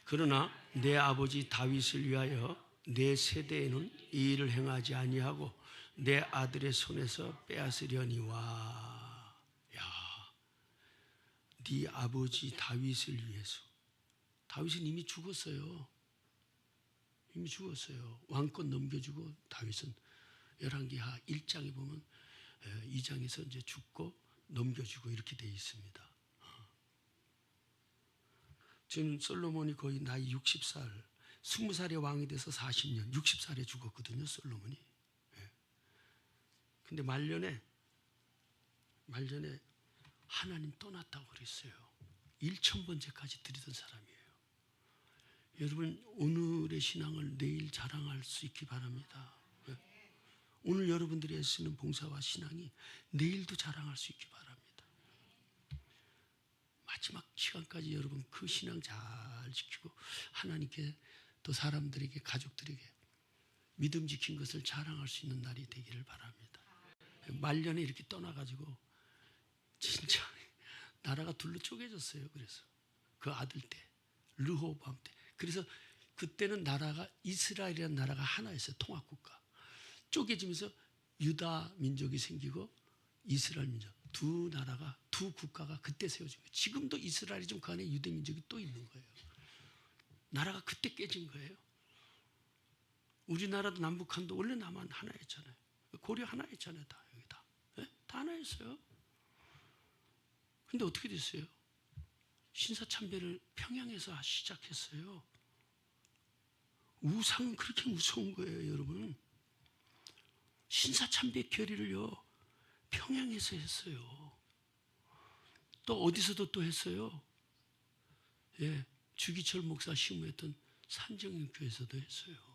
그러나 내 아버지 다윗을 위하여 내 세대에는 이 일을 행하지 아니하고 내 아들의 손에서 빼앗으려니와. 야, 네 아버지 다윗을 위해서. 다윗은 이미 죽었어요. 이미 죽었어요. 왕권 넘겨주고 다윗은 열왕기하 1장에 보면 2장에서 이제 죽고 넘겨주고 이렇게 돼 있습니다. 지금 솔로몬이 거의 나이 60살, 20살에 왕이 돼서 40년, 60살에 죽었거든요. 솔로몬이. 근데 말년에 하나님 떠났다고 그랬어요. 1000번째까지 드리던 사람이에요. 여러분 오늘의 신앙을 내일 자랑할 수 있기 바랍니다. 오늘 여러분들이 애쓰는 봉사와 신앙이 내일도 자랑할 수 있기 바랍니다. 마지막 시간까지 여러분 그 신앙 잘 지키고 하나님께 또 사람들에게 가족들에게 믿음 지킨 것을 자랑할 수 있는 날이 되기를 바랍니다. 말년에 이렇게 떠나가지고 진짜 나라가 둘로 쪼개졌어요. 그래서 그 아들 때 르호보암 때. 그래서 그때는 나라가 이스라엘이라는 나라가 하나였어요. 통합국가. 쪼개지면서 유다 민족이 생기고 이스라엘 민족, 두 나라가, 두 국가가 그때 세워진 거예요. 지금도 이스라엘이 좀 그 안에 유대 민족이 또 있는 거예요. 나라가 그때 깨진 거예요. 우리나라도 남북한도 원래 남한 하나였잖아요. 고려 하나였잖아요. 다 여기 다. 네? 다 하나였어요. 근데 어떻게 됐어요? 신사참배를 평양에서 시작했어요. 우상은 그렇게 무서운 거예요, 여러분. 신사참배 결의를요, 평양에서 했어요. 또 어디서도 또 했어요. 예, 주기철 목사 시무했던 산정인교회에서도 했어요.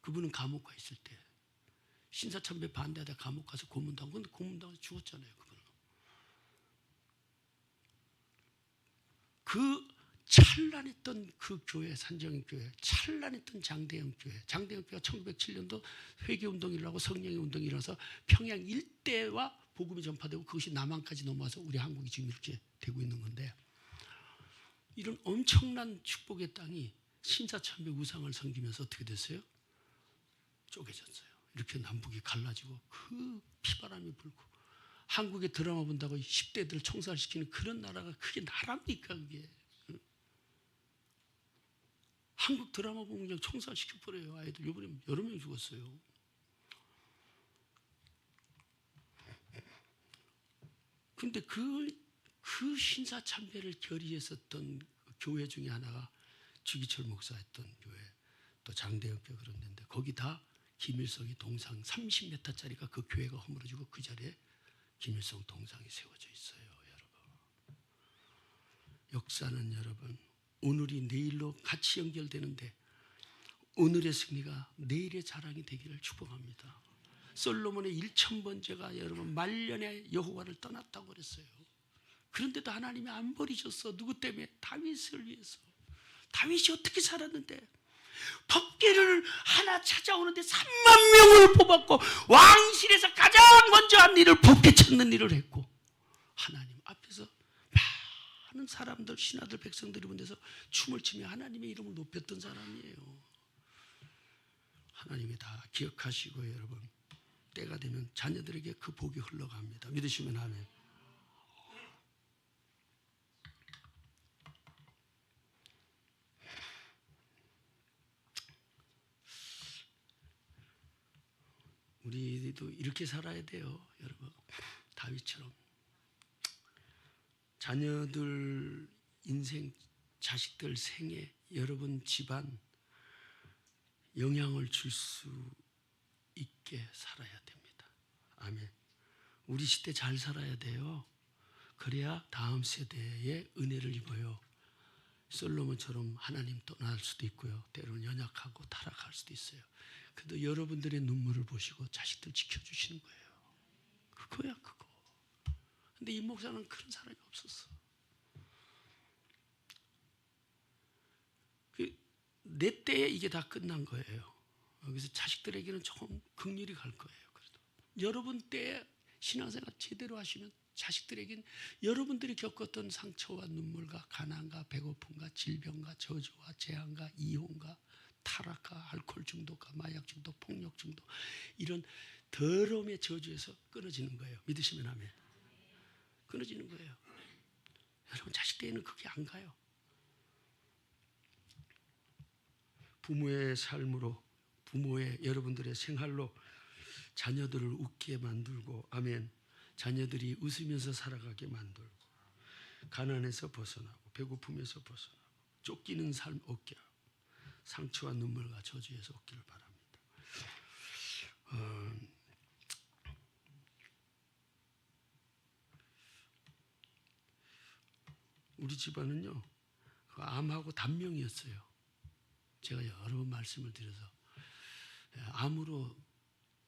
그분은 감옥 가 있을 때 신사참배 반대하다 감옥 가서 고문당하고, 근데 고문당해서 죽었잖아요. 그분은. 그 찬란했던 그 교회, 산정인교회, 찬란했던 장대영교회. 장대영교회가 1907년도 회개운동이 일어나고 성령의 운동이 일어나서 평양 일대와 복음이 전파되고 그것이 남한까지 넘어와서 우리 한국이 지금 이렇게 되고 있는 건데, 이런 엄청난 축복의 땅이 신사참배 우상을 섬기면서 어떻게 됐어요? 쪼개졌어요. 이렇게 남북이 갈라지고 그 피바람이 불고, 한국에 드라마 본다고 10대들 총살시키는 그런 나라가 그게 나라입니까? 그게. 한국 드라마 보면 그냥 총살시켜버려요. 아이들 이번에 여러 명 죽었어요. 근데 그 신사참배를 결의했었던 교회 중에 하나가 주기철 목사했던 교회, 또 장대영 교회 그런 데인데, 거기 다 김일성이 동상 30m짜리가 그 교회가 허물어지고 그 자리에 김일성 동상이 세워져 있어요. 여러분, 역사는 여러분 오늘이 내일로 같이 연결되는데, 오늘의 승리가 내일의 자랑이 되기를 축복합니다. 솔로몬의 1000번째가 여러분 말년에 여호와를 떠났다고 그랬어요. 그런데도 하나님이 안 버리셨어. 누구 때문에? 다윗을 위해서. 다윗이 어떻게 살았는데? 법궤를 하나 찾아오는데 3만 명을 뽑았고, 왕실에서 가장 먼저 한 일을 법궤 찾는 일을 했고, 하나님 앞에서 많은 사람들, 신하들, 백성들이 본 데서 춤을 추며 하나님의 이름을 높였던 사람이에요. 하나님이 다 기억하시고 여러분, 때가 되면 자녀들에게 그 복이 흘러갑니다. 믿으시면 아멘. 우리도 이렇게 살아야 돼요, 여러분. 다윗처럼. 자녀들 인생, 자식들 생에 여러분 집안 영향을 줄 수 있게 살아야 됩니다. 아멘. 우리 시대 잘 살아야 돼요. 그래야 다음 세대에 은혜를 입어요. 솔로몬처럼 하나님 떠날 수도 있고요. 때로는 연약하고 타락할 수도 있어요. 그래도 여러분들의 눈물을 보시고 자식들 지켜주시는 거예요. 그거야, 그거. 근데 이 목사는 그런 사람이 없었어. 내 때에 이게 다 끝난 거예요. 그래서 자식들에게는 조금 긍휼히 갈 거예요. 그래도 여러분 때에 신앙생활 제대로 하시면 자식들에게는 여러분들이 겪었던 상처와 눈물과 가난과 배고픔과 질병과 저주와 재앙과 이혼과 타락과 알코올 중독과 마약 중독, 폭력 중독, 이런 더러움의 저주에서 끊어지는 거예요. 믿으시면 아멘. 끊어지는 거예요. 여러분 자식 때에는 그게 안 가요. 부모의 삶으로, 부모의 여러분들의 생활로 자녀들을 웃게 만들고, 아멘. 자녀들이 웃으면서 살아가게 만들고, 가난에서 벗어나고 배고픔에서 벗어나고 쫓기는 삶 없게 하고, 상처와 눈물과 저주에서 없기를 바랍니다. 우리 집안은요, 암하고 단명이었어요. 제가 여러 번 말씀을 드려서, 암으로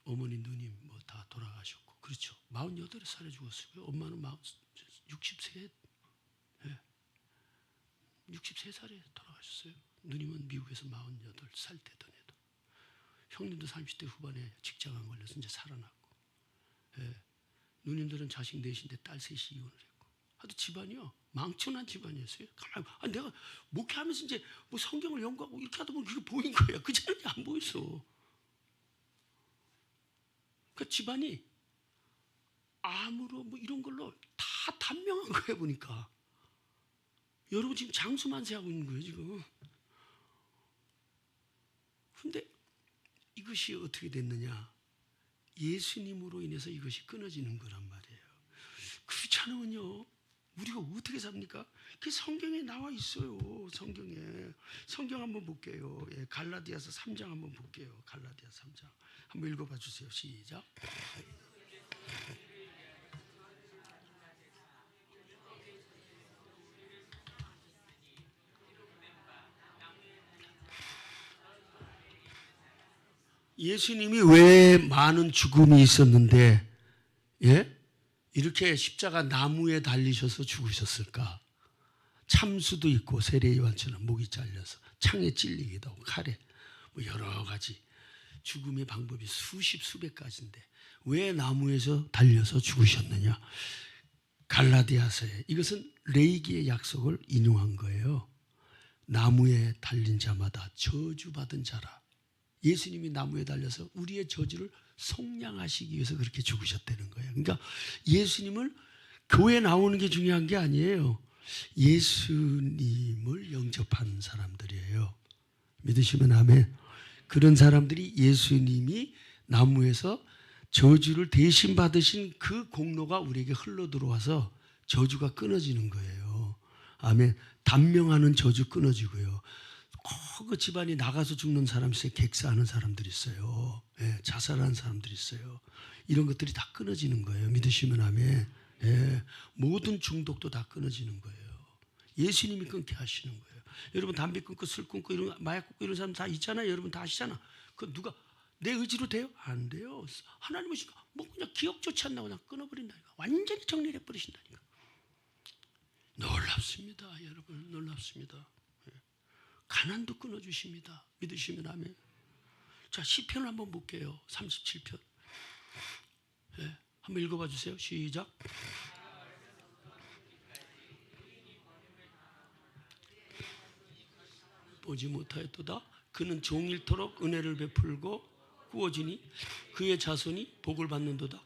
어머니 누님 뭐 다 돌아가셨고, 그렇죠. 48살에 죽었어요. 엄마는 60세, 63살에 돌아가셨어요. 누님은 미국에서 48살 되던 해도. 형님도 30대 후반에 직장 안 걸려서 이제 살아났고, 예. 누님들은 자식 넷인데 딸 셋이 이혼을 했고, 하여튼 집안이요 망천한 집안이었어요. 가만, 내가 목회하면서 이제 뭐 성경을 연구하고 이렇게 하다 보면 그게 보인 거야. 그 전에 안 보였어. 그 집안이 암으로 뭐 이런 걸로 다 단명한 거야 보니까. 여러분 지금 장수만세하고 있는 거예요 지금. 근데 이것이 어떻게 됐느냐? 예수님으로 인해서 이것이 끊어지는 거란 말이에요. 그렇지 않으면요 우리가 어떻게 삽니까? 그게 성경에 나와 있어요. 성경 한번 볼게요. 예, 갈라디아서 3장 한번 볼게요. 갈라디아서 3장 한번 읽어봐 주세요. 시작. 예수님이 왜 많은 죽음이 있었는데, 예? 이렇게 십자가 나무에 달리셔서 죽으셨을까? 참수도 있고 세례요한처럼 목이 잘려서 창에 찔리기도 하고 칼에 뭐 여러 가지 죽음의 방법이 수백 가지인데 왜 나무에서 달려서 죽으셨느냐? 갈라디아서에 이것은 레이기의 약속을 인용한 거예요. 나무에 달린 자마다 저주받은 자라. 예수님이 나무에 달려서 우리의 저주를 속량하시기 위해서 그렇게 죽으셨다는 거예요. 그러니까 예수님을 교회 나오는 게 중요한 게 아니에요. 예수님을 영접한 사람들이에요. 믿으시면 아멘. 그런 사람들이 예수님이 나무에서 저주를 대신 받으신 그 공로가 우리에게 흘러 들어와서 저주가 끊어지는 거예요. 아멘. 단명하는 저주 끊어지고요. 그 집안이 나가서 죽는 사람 있어요. 객사하는 사람들이 있어요. 예, 자살하는 사람들이 있어요. 이런 것들이 다 끊어지는 거예요. 믿으시면 아멘. 예, 모든 중독도 다 끊어지는 거예요. 예수님이 끊게 하시는 거예요. 여러분 담배 끊고 술 끊고 이런 마약 끊고 이런 사람 다 있잖아요. 여러분 다 아시잖아. 그 누가 내 의지로 돼요? 안 돼요. 하나님은 뭐 그냥 기억 좋지 않나 그냥 끊어버린다니까. 완전히 정리해 버리신다니까. 놀랍습니다, 여러분. 놀랍습니다. 가난도 끊어주십니다. 믿으시면 아멘. 자, 시편을 한번 볼게요. 37편. 예, 한번 읽어봐 주세요. 시작. 보지 못하였도다. 그는 종일토록 은혜를 베풀고 구워지니 그의 자손이 복을 받는도다.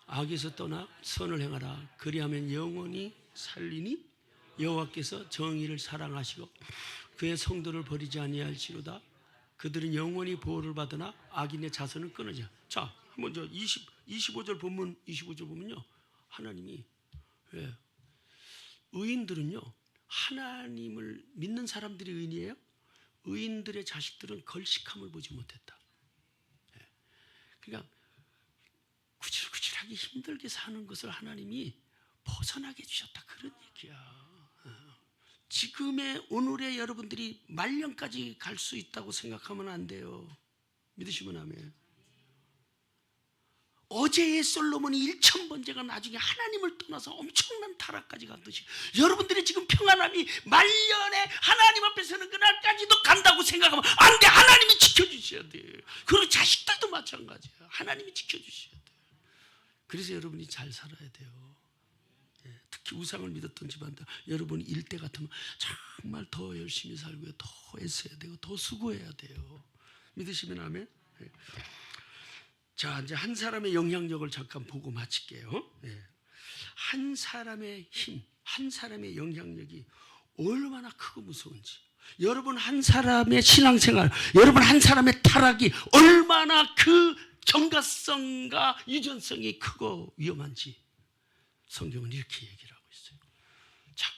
악에서 떠나 선을 행하라. 그리하면 영원히 살리니 여호와께서 정의를 사랑하시고 그의 성도를 버리지 아니할지로다. 그들은 영원히 보호를 받으나 악인의 자손은 끊어져. 자, 먼저 25절 본문 25절 보면요. 하나님이 의인들은요. 하나님을 믿는 사람들이 의인이에요. 의인들의 자식들은 걸식함을 보지 못했다. 그러니까 구질구질하게 힘들게 사는 것을 하나님이 벗어나게 해주셨다. 그런 얘기야. 지금의 오늘의 여러분들이 말년까지 갈 수 있다고 생각하면 안 돼요. 믿으시면 아멘. 어제의 솔로몬이 1000번째가 나중에 하나님을 떠나서 엄청난 타락까지 갔듯이 여러분들이 지금 평안함이 말년에 하나님 앞에 서는 그날까지도 간다고 생각하면 안 돼. 하나님이 지켜주셔야 돼. 그리고 자식들도 마찬가지야. 하나님이 지켜주셔야 돼. 그래서 여러분이 잘 살아야 돼요. 특히 우상을 믿었던 집안들, 여러분 일대 같으면 정말 더 열심히 살고요, 더 애써야 되고 더 수고해야 돼요. 믿으시면 아멘. 자, 이제 한 사람의 영향력을 잠깐 보고 마칠게요. 한 사람의 힘, 한 사람의 영향력이 얼마나 크고 무서운지, 여러분 한 사람의 신앙생활, 여러분 한 사람의 타락이 얼마나 그 정가성과 유전성이 크고 위험한지 성경은 이렇게 얘기를 하고 있어요. 자,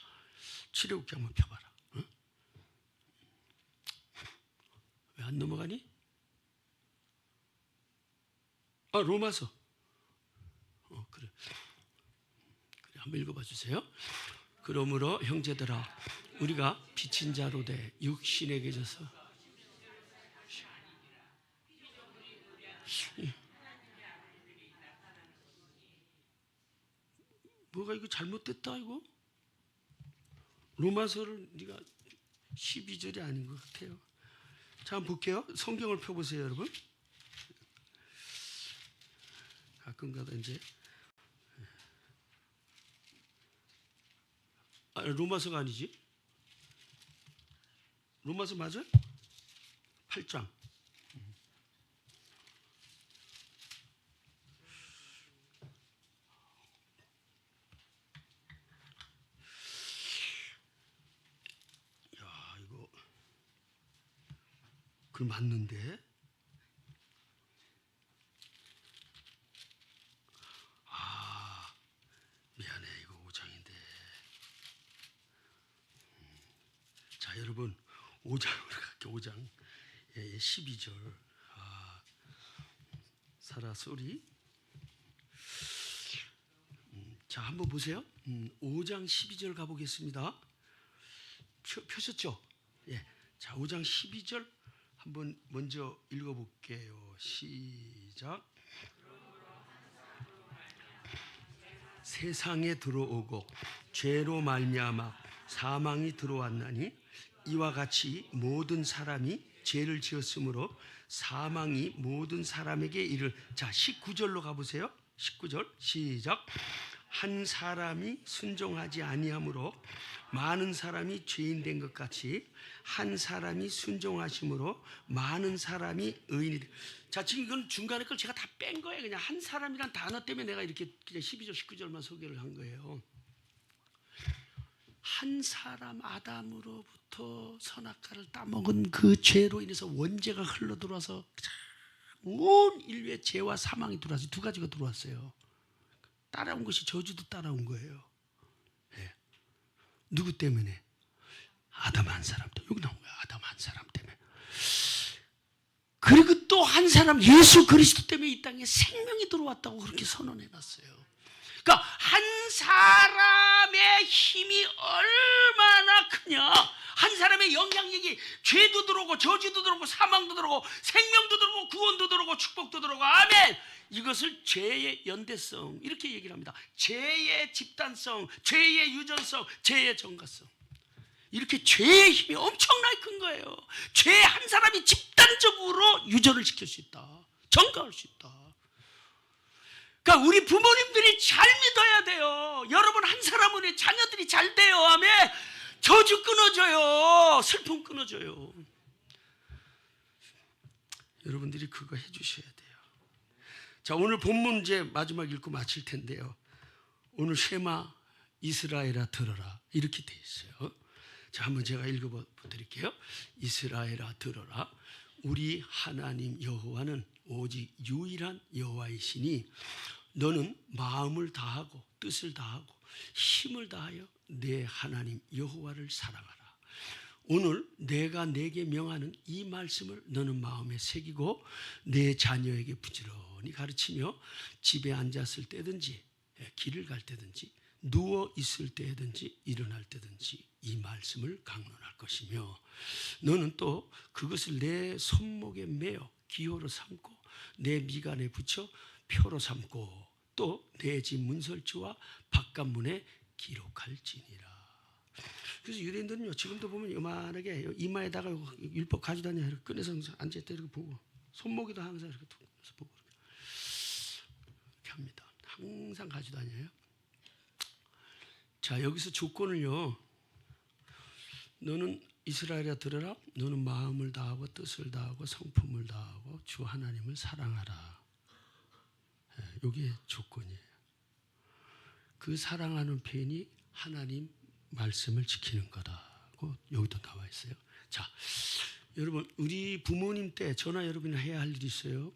출애굽기 한번 펴봐라. 응? 왜 안 넘어가니? 아, 로마서. 그래. 한번 읽어봐 주세요. 그러므로 형제들아, 우리가 비친 자로 돼 육신에게 져서 뭐가 이거 잘못됐다 이거? 로마서를 네가 12절이 아닌 것 같아요. 자, 한번 볼게요. 성경을 펴보세요, 여러분. 가끔가다 이제 로마서가 아니지? 로마서 맞아요? 8장. 야, 이거 그 맞는데? 아, 미안해. 이거 5장인데. 자, 여러분 5장으로 갈게요. 5장 12절. 사라 소리. 자, 한번 보세요. 5장 12절 가보겠습니다. 펴셨죠? 예. 자, 5장 12절 한번 먼저 읽어볼게요. 시작. 세상에 들어오고 죄로 말미암아 사망이 들어왔나니 이와 같이 모든 사람이 죄를 지었으므로 사망이 모든 사람에게 이를. 자, 19절로 가보세요. 19절 시작. 한 사람이 순종하지 아니함으로 많은 사람이 죄인 된 것 같이 한 사람이 순종하심으로 많은 사람이 의인이 된. 자, 지금 이건 중간에 걸 제가 다 뺀 거예요. 그냥 한 사람이란 단어 때문에 내가 이렇게 그냥 12절 19절만 소개를 한 거예요. 한 사람 아담으로부터 선악과를 따먹은 그 죄로 인해서 원죄가 흘러들어와서 온 인류의 죄와 사망이 들어와서 두 가지가 들어왔어요. 따라온 것이 저주도 따라온 거예요. 네. 누구 때문에? 아담 한 사람 때문에. 여기 나온 거야. 아담 한 사람 때문에. 그리고 또 한 사람 예수 그리스도 때문에 이 땅에 생명이 들어왔다고 그렇게 선언해놨어요. 그러니까 한 사람의 힘이 얼마나 크냐. 한 사람의 영향력이 죄도 들어오고 저주도 들어오고 사망도 들어오고 생명도 들어오고 구원도 들어오고 축복도 들어오고. 아멘. 이것을 죄의 연대성 이렇게 얘기를 합니다. 죄의 집단성, 죄의 유전성, 죄의 정가성. 이렇게 죄의 힘이 엄청나게 큰 거예요. 죄 한 사람이 집단적으로 유전을 시킬 수 있다. 정가할 수 있다. 그러니까 우리 부모님들이 잘 믿어야 돼요. 여러분 한 사람은 자녀들이 잘 돼요. 아멘. 저주 끊어져요. 슬픔 끊어져요. 여러분들이 그거 해주셔야 돼요. 자, 오늘 본문 이제 마지막 읽고 마칠 텐데요. 오늘 쉐마 이스라엘아 들어라 이렇게 돼 있어요. 자, 한번 제가 읽어드릴게요. 이스라엘아 들어라. 우리 하나님 여호와는 오직 유일한 여호와이시니 너는 마음을 다하고 뜻을 다하고 힘을 다하여 내 하나님 여호와를 사랑하라. 오늘 내가 내게 명하는 이 말씀을 너는 마음에 새기고 내 자녀에게 부지런히 가르치며 집에 앉았을 때든지 길을 갈 때든지 누워 있을 때든지 일어날 때든지 이 말씀을 강론할 것이며 너는 또 그것을 내 손목에 매어 기호로 삼고 내 미간에 붙여 표로 삼고 또 내 집 문설주와 바깥문에 기록할지니라. 그래서 유대인들은요 지금도 보면 요만하게 이마에다가 율법 가지고 다녀 이렇게 꺼내서 앉아있다 이렇게 보고 손목에도 항상 이렇게 보고 이렇게 합니다. 항상 가지고 다녀요. 자, 여기서 조건을요. 너는 이스라엘아 들어라. 너는 마음을 다하고 뜻을 다하고 성품을 다하고 주 하나님을 사랑하라. 이게 조건이에요. 그 사랑하는 표현이 하나님 말씀을 지키는 거다고 여기도 나와 있어요. 자, 여러분 우리 부모님 때 저나 여러분이 해야 할 일이 있어요.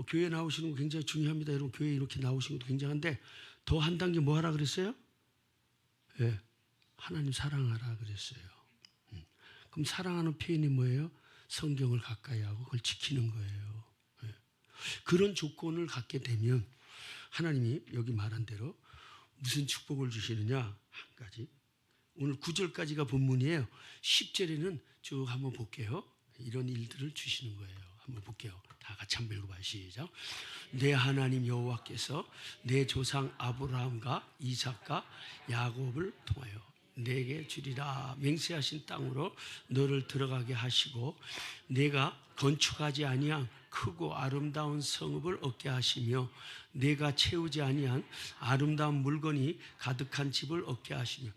교회 나오시는 거 굉장히 중요합니다. 여러분 교회 이렇게 나오시는 것도 굉장한데 더 한 단계 뭐 하라 그랬어요? 예, 하나님 사랑하라 그랬어요. 그럼 사랑하는 표현이 뭐예요? 성경을 가까이 하고 그걸 지키는 거예요. 예. 그런 조건을 갖게 되면 하나님이 여기 말한 대로 무슨 축복을 주시느냐? 한 가지. 오늘 9절까지가 본문이에요. 10절에는 쭉 한번 볼게요. 이런 일들을 주시는 거예요. 한번 볼게요. 다 같이 한번 읽어봐요. 시작. 내 하나님 여호와께서 내 조상 아브라함과 이삭과 야곱을 통하여 내게 주리라. 맹세하신 땅으로 너를 들어가게 하시고 내가 건축하지 아니한 크고 아름다운 성읍을 얻게 하시며 내가 채우지 아니한 아름다운 물건이 가득한 집을 얻게 하시며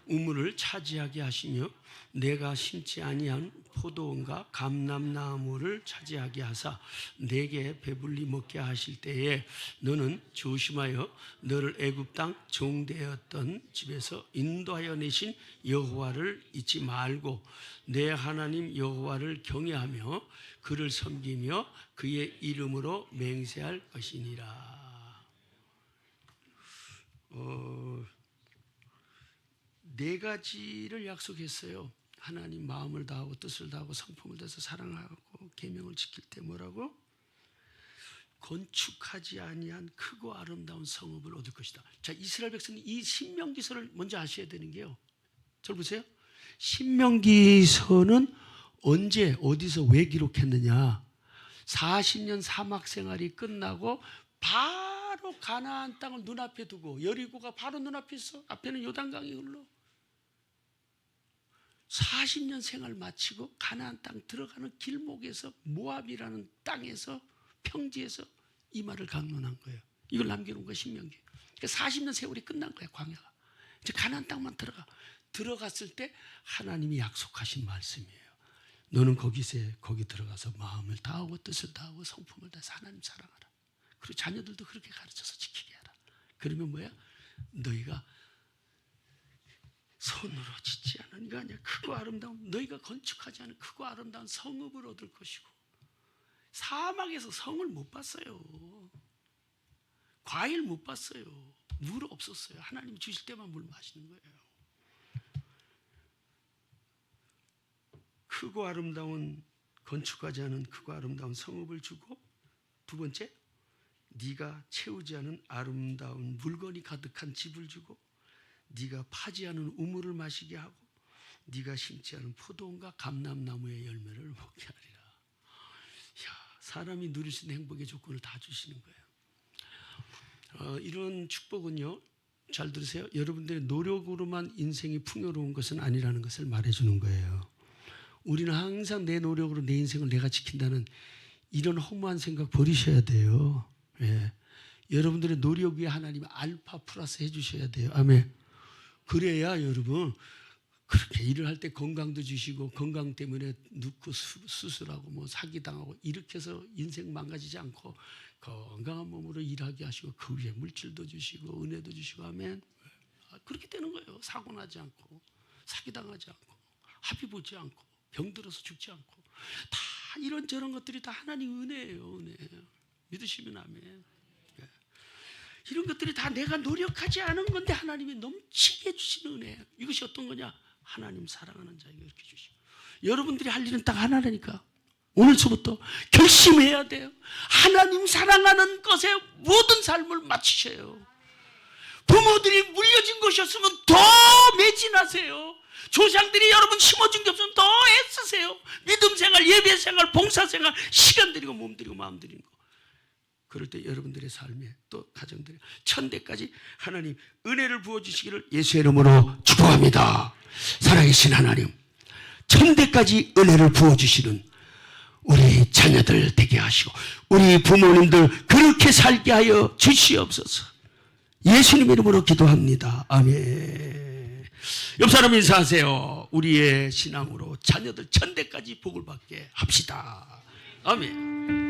우물을 차지하게 하시며 내가 심지 아니한 포도원과 감람나무를 차지하게 하사 내게 배불리 먹게 하실 때에 너는 조심하여 너를 애굽 땅 종되었던 집에서 인도하여 내신 여호와를 잊지 말고 내 하나님 여호와를 경외하며 그를 섬기며 그의 이름으로 맹세할 것이니라. 네 가지를 약속했어요. 하나님 마음을 다하고 뜻을 다하고 성품을 다해서 사랑하고 계명을 지킬 때 뭐라고? 건축하지 아니한 크고 아름다운 성읍을 얻을 것이다. 자, 이스라엘 백성이 이 신명기서를 먼저 아셔야 되는 게요. 저를 보세요. 신명기서는 언제 어디서 왜 기록했느냐? 40년 사막 생활이 끝나고 바로 가나안 땅을 눈앞에 두고 여리고가 바로 눈앞에 있어. 앞에는 요단강이 흘러. 40년 생활 마치고 가나안 땅 들어가는 길목에서 모압이라는 땅에서 평지에서 이 말을 강론한 거예요. 이걸 남겨놓은 거예요. 신명기. 그러니까 40년 세월이 끝난 거예요. 광야가. 이제 가나안 땅만 들어갔을 때 하나님이 약속하신 말씀이에요. 너는 거기 들어가서 마음을 다하고 뜻을 다하고 성품을 다해서 하나님 사랑하라. 그리고 자녀들도 그렇게 가르쳐서 지키게 하라. 그러면 뭐야? 너희가 손으로 짓지 않은 이가 아니야. 크고 아름다운 너희가 건축하지 않은 크고 아름다운 성읍을 얻을 것이고 사막에서 성을 못 봤어요. 과일 못 봤어요. 물 없었어요. 하나님 주실 때만 물 마시는 거예요. 크고 아름다운 건축하지 않은 크고 아름다운 성읍을 주고 두 번째 네가 채우지 않은 아름다운 물건이 가득한 집을 주고 네가 파지 않은 우물을 마시게 하고 네가 심지 않은 포도원과 감람나무의 열매를 먹게 하리라. 사람이 누릴 수 있는 행복의 조건을 다 주시는 거예요. 이런 축복은요, 잘 들으세요. 여러분들의 노력으로만 인생이 풍요로운 것은 아니라는 것을 말해주는 거예요. 우리는 항상 내 노력으로 내 인생을 내가 지킨다는 이런 허무한 생각 버리셔야 돼요. 예. 여러분들의 노력 위에 하나님이 알파 플러스 해주셔야 돼요. 아멘. 그래야 여러분 그렇게 일을 할 때 건강도 주시고 건강 때문에 눕고 수술하고 뭐 사기당하고 이렇게 해서 인생 망가지지 않고 건강한 몸으로 일하게 하시고 그 위에 물질도 주시고 은혜도 주시고 하면 그렇게 되는 거예요. 사고 나지 않고 사기당하지 않고 합의 보지 않고 병들어서 죽지 않고 다 이런저런 것들이 다 하나님 은혜예요. 은혜. 믿으시면 아멘. 이런 것들이 다 내가 노력하지 않은 건데 하나님이 넘치게 해주시는 은혜예요. 이것이 어떤 거냐? 하나님 사랑하는 자에게 이렇게 주시고 여러분들이 할 일은 딱 하나라니까. 오늘서부터 결심해야 돼요. 하나님 사랑하는 것에 모든 삶을 바치셔요. 부모들이 물려진 것이었으면 더 매진하세요. 조상들이 여러분 심어준 게 없으면 더 애쓰세요. 믿음 생활, 예배 생활, 봉사 생활, 시간 들이고 몸 들이고 마음 들이는 거. 그럴 때 여러분들의 삶에 또 가정들이 천대까지 하나님 은혜를 부어주시기를 예수의 이름으로 축복합니다. 살아계신 하나님, 천대까지 은혜를 부어주시는 우리 자녀들 되게 하시고 우리 부모님들 그렇게 살게 하여 주시옵소서. 예수님 이름으로 기도합니다. 아멘. 옆 사람 인사하세요. 우리의 신앙으로 자녀들 천대까지 복을 받게 합시다. 아멘.